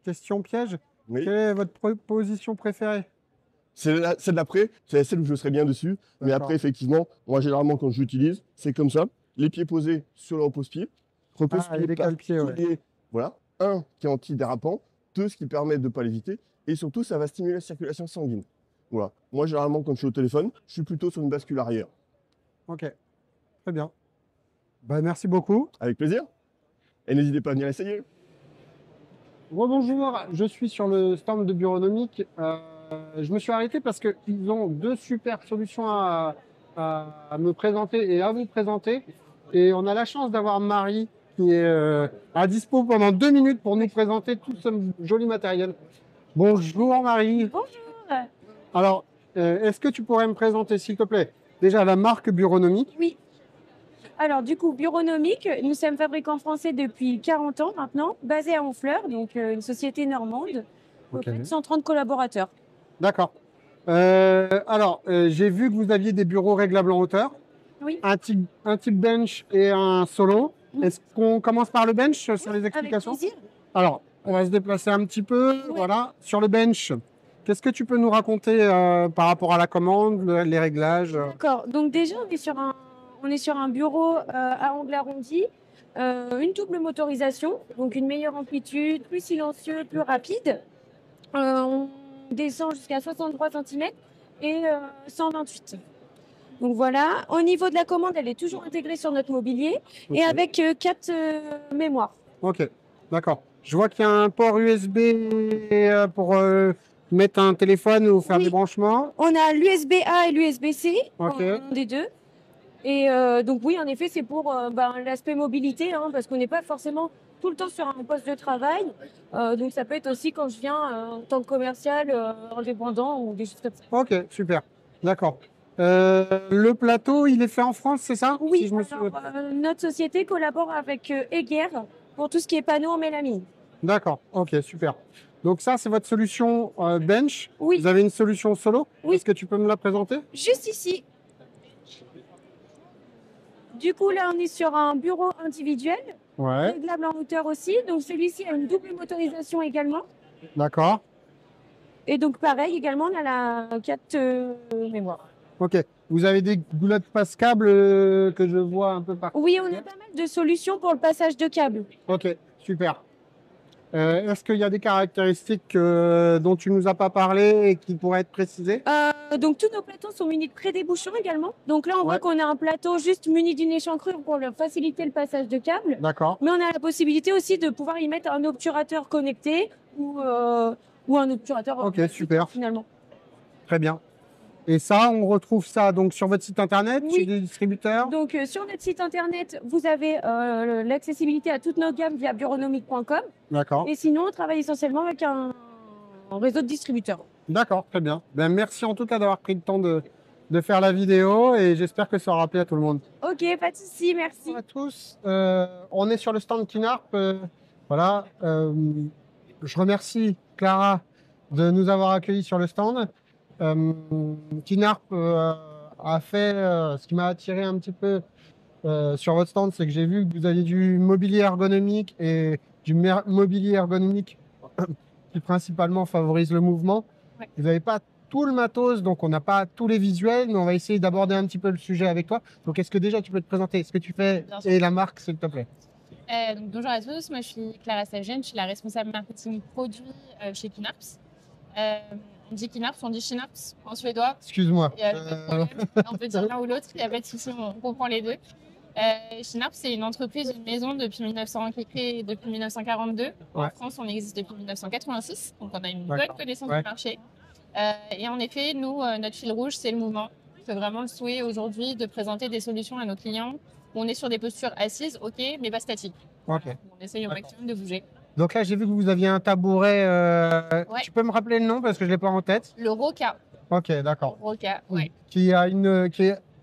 question piège. Oui. Quelle est votre position préférée? Celle d'après, c'est celle où je serais bien dessus. Mais après, effectivement, moi généralement quand je l'utilise, c'est comme ça. Les pieds posés sur le repose-pied. Il décale le pied, ouais. Voilà. Un, qui est antidérapant. Deux, ce qui permet de ne pas l'éviter. Et surtout, ça va stimuler la circulation sanguine. Voilà. Moi, généralement, quand je suis au téléphone, je suis plutôt sur une bascule arrière. Ok, très bien. Bah, merci beaucoup. Avec plaisir. Et n'hésitez pas à venir essayer. Rebonjour, je suis sur le stand de Bureaunomique. Je me suis arrêté parce qu'ils ont deux super solutions à me présenter et à vous présenter. Et on a la chance d'avoir Marie qui est à dispo pendant 2 minutes pour nous présenter tout ce joli matériel. Bonjour Marie. Bonjour. Alors, est-ce que tu pourrais me présenter, s'il te plaît, déjà la marque Bureaunomique? Oui. Alors, du coup, Bureaunomique, nous sommes fabricants français depuis 40 ans maintenant, basés à Honfleur, donc une société normande, Ok. de 130 collaborateurs. D'accord. J'ai vu que vous aviez des bureaux réglables en hauteur. Oui. Un type bench et un solo. Est-ce qu'on commence par le bench sur les explications? Avec plaisir. Alors, on va se déplacer un petit peu. Voilà. Sur le bench, qu'est-ce que tu peux nous raconter par rapport à la commande, les réglages? D'accord. Donc déjà, on est sur un bureau à angle arrondi, une double motorisation, donc une meilleure amplitude, plus silencieux, plus rapide. On descend jusqu'à 63 cm et 128. Donc voilà. Au niveau de la commande, elle est toujours intégrée sur notre mobilier et avec 4 mémoires. Ok, d'accord. Je vois qu'il y a un port USB pour mettre un téléphone ou faire des branchements. On a l'USB-A et l'USB-C, Ok. un des deux. Et donc oui, en effet, c'est pour l'aspect mobilité, hein, parce qu'on n'est pas forcément tout le temps sur un poste de travail. Donc ça peut être aussi quand je viens en tant que commercial, indépendant ou des choses comme ça. Ok, super. D'accord. Le plateau, il est fait en France, c'est ça? Oui, Si je me suis- notre société collabore avec Eger pour tout ce qui est panneaux en mélamine. D'accord, ok, super. Donc ça, c'est votre solution bench. Oui. Vous avez une solution solo. Oui. Est-ce que tu peux me la présenter? Juste ici. Du coup, là, on est sur un bureau individuel, Ouais, réglable en hauteur aussi. Donc celui-ci a une double motorisation également. d'accord. Et donc pareil, également, on a la 4 mémoire. Ok. Vous avez des goulottes passe-câbles que je vois un peu partout. Oui, on a pas mal de solutions pour le passage de câbles. Ok, super. Est-ce qu'il y a des caractéristiques dont tu nous as pas parlé et qui pourraient être précisées? Donc tous nos plateaux sont munis de pré-débouchants également. Donc là, on voit qu'on a un plateau juste muni d'une échancrure pour faciliter le passage de câbles. D'accord. Mais on a la possibilité aussi de pouvoir y mettre un obturateur connecté ou un obturateur Ok, super. finalement. Très bien. Et ça, on retrouve ça donc sur votre site internet, Oui. chez des distributeurs? Donc sur notre site internet, vous avez l'accessibilité à toutes nos gammes via bureaunomique.com. D'accord. Et sinon, on travaille essentiellement avec un réseau de distributeurs. D'accord, très bien. Ben, merci en tout cas d'avoir pris le temps de faire la vidéo et j'espère que ça aura plu à tout le monde. Ok, pas de souci, merci. Bonjour à tous. On est sur le stand Kinarp. Voilà. Je remercie Clara de nous avoir accueillis sur le stand. Kinarp a fait ce qui m'a attiré un petit peu sur votre stand, c'est que j'ai vu que vous aviez du mobilier ergonomique et du mobilier ergonomique qui principalement favorise le mouvement. Ouais. Vous n'avez pas tout le matos, donc on n'a pas tous les visuels, mais on va essayer d'aborder un petit peu le sujet avec toi. Donc est-ce que déjà tu peux te présenter ce que tu fais Bien sûr. et la marque, s'il te plaît? Donc, bonjour à tous, moi je suis Clara Savgen, je suis la responsable marketing produit chez Kinarps. On dit Kinarps, on dit Kinarps en suédois. Excuse-moi. Il y a pas de problème. On peut dire l'un ou l'autre, il n'y a pas de souci, on comprend les deux. Kinarps, c'est une entreprise, une maison qui est créée depuis 1942. En Ouais. France, on existe depuis 1986, donc on a une bonne D'accord. connaissance Ouais. du marché. Et en effet, nous, notre fil rouge, c'est le mouvement. C'est vraiment le souhait aujourd'hui de présenter des solutions à nos clients. On est sur des postures assises, ok, mais pas statiques. Ok. On essaye au maximum de bouger. Donc là, j'ai vu que vous aviez un tabouret. Ouais. Tu peux me rappeler le nom parce que je ne l'ai pas en tête? Le Roca. Ok, d'accord. Roca, ouais. Qui a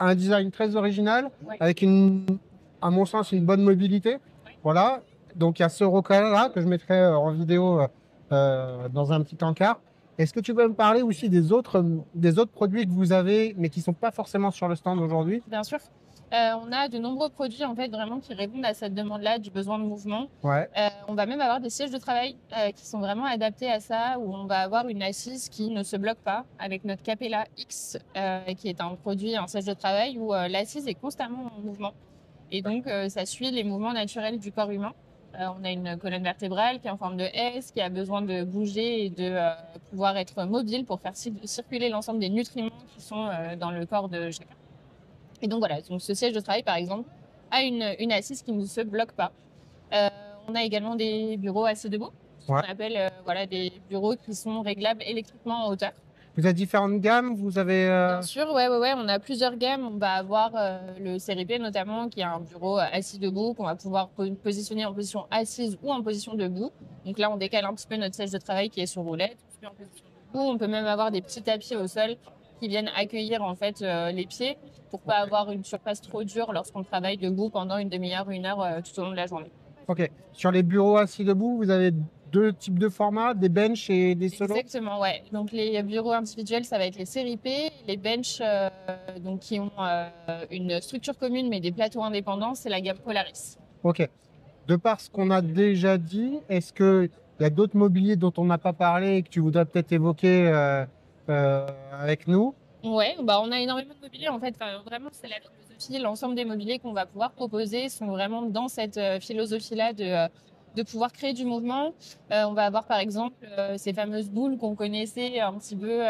un design très original, Ouais. avec à mon sens, une bonne mobilité. Voilà. Donc il y a ce Roca-là que je mettrai en vidéo dans un petit encart. Est-ce que tu peux me parler aussi des autres produits que vous avez, mais qui ne sont pas forcément sur le stand aujourd'hui? Bien sûr. On a de nombreux produits en fait vraiment qui répondent à cette demande-là du besoin de mouvement. Ouais. On va même avoir des sièges de travail qui sont vraiment adaptés à ça, où on va avoir une assise qui ne se bloque pas avec notre Capella X, qui est un produit, un siège de travail où l'assise est constamment en mouvement. Et donc ça suit les mouvements naturels du corps humain. On a une colonne vertébrale qui est en forme de S, qui a besoin de bouger et de pouvoir être mobile pour faire circuler l'ensemble des nutriments qui sont dans le corps de chacun. Et donc voilà, donc ce siège de travail par exemple a une assise qui ne se bloque pas. On a également des bureaux assis debout, ce qu'on appelle voilà, des bureaux qui sont réglables électriquement en hauteur. Vous avez différentes gammes, vous avez... Bien sûr, ouais, on a plusieurs gammes. On va avoir le CRP notamment, qui est un bureau assis debout, qu'on va pouvoir positionner en position assise ou en position debout. Donc là, on décale un petit peu notre siège de travail qui est sur roulette, puis en position debout. On peut même avoir des petits tapis au sol qui viennent accueillir en fait les pieds pour pas avoir une surface trop dure lorsqu'on travaille debout pendant une demi-heure, une heure tout au long de la journée. Ok. Sur les bureaux assis debout, vous avez deux types de formats, des benches et des solos? Exactement, ouais. Donc les bureaux individuels, ça va être les séries P. Les benches donc, qui ont une structure commune mais des plateaux indépendants, c'est la gamme Polaris. Ok. De par ce qu'on a déjà dit, est-ce qu'il y a d'autres mobiliers dont on n'a pas parlé et que tu voudrais peut-être évoquer avec nous? Ouais, bah on a énormément de mobilier en fait. Enfin, vraiment, c'est la philosophie. L'ensemble des mobiliers qu'on va pouvoir proposer sont vraiment dans cette philosophie-là de pouvoir créer du mouvement. On va avoir par exemple ces fameuses boules qu'on connaissait un petit peu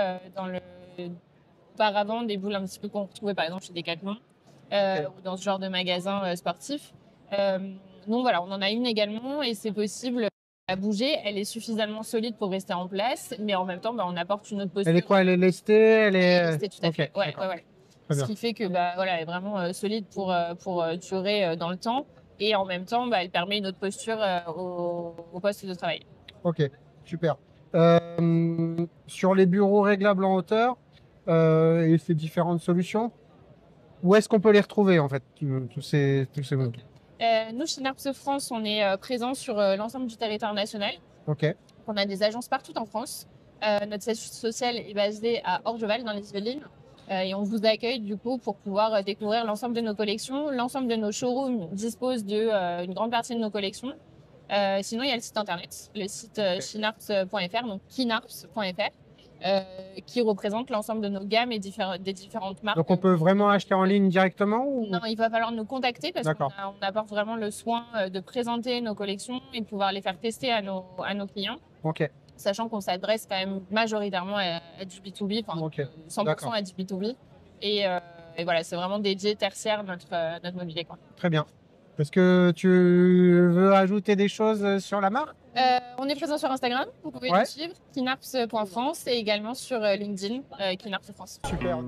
auparavant, des boules un petit peu qu'on retrouvait par exemple chez Decathlon ou dans ce genre de magasin sportif. Donc voilà, on en a une également et c'est possible à bouger. Elle est suffisamment solide pour rester en place, mais en même temps, on apporte une autre posture. Elle est quoi? Elle est lestée? Elle est lestée, tout à fait. Ouais. Ce qui fait que voilà, elle est vraiment solide pour durer dans le temps. Et en même temps, elle permet une autre posture au poste de travail. Ok, super. Sur les bureaux réglables en hauteur et ces différentes solutions, où est-ce qu'on peut les retrouver en fait, tous ces mots? Nous, chez NARPS France, on est présents sur l'ensemble du territoire national. Ok. On a des agences partout en France. Notre siège social est basé à Orgeval, dans les Yvelines. Et on vous accueille du coup pour pouvoir découvrir l'ensemble de nos collections. L'ensemble de nos showrooms dispose d'une grande partie de nos collections. Sinon, il y a le site internet, le site kinarps.fr, donc kinarps.fr, qui représente l'ensemble de nos gammes et des différentes marques. Donc on peut vraiment acheter en ligne directement ou... Non, il va falloir nous contacter parce qu'on apporte vraiment le soin de présenter nos collections et de pouvoir les faire tester à nos clients. Ok. Sachant qu'on s'adresse quand même majoritairement à du B2B, enfin 100% à du B2B. Et voilà, c'est vraiment dédié tertiaire notre mobilier. Quoi. Très bien. Est-ce que tu veux ajouter des choses sur la marque? On est présent sur Instagram, vous pouvez nous suivre, kinarps.france et également sur LinkedIn, Kinarps France. Super.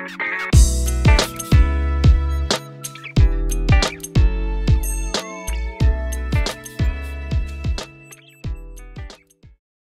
you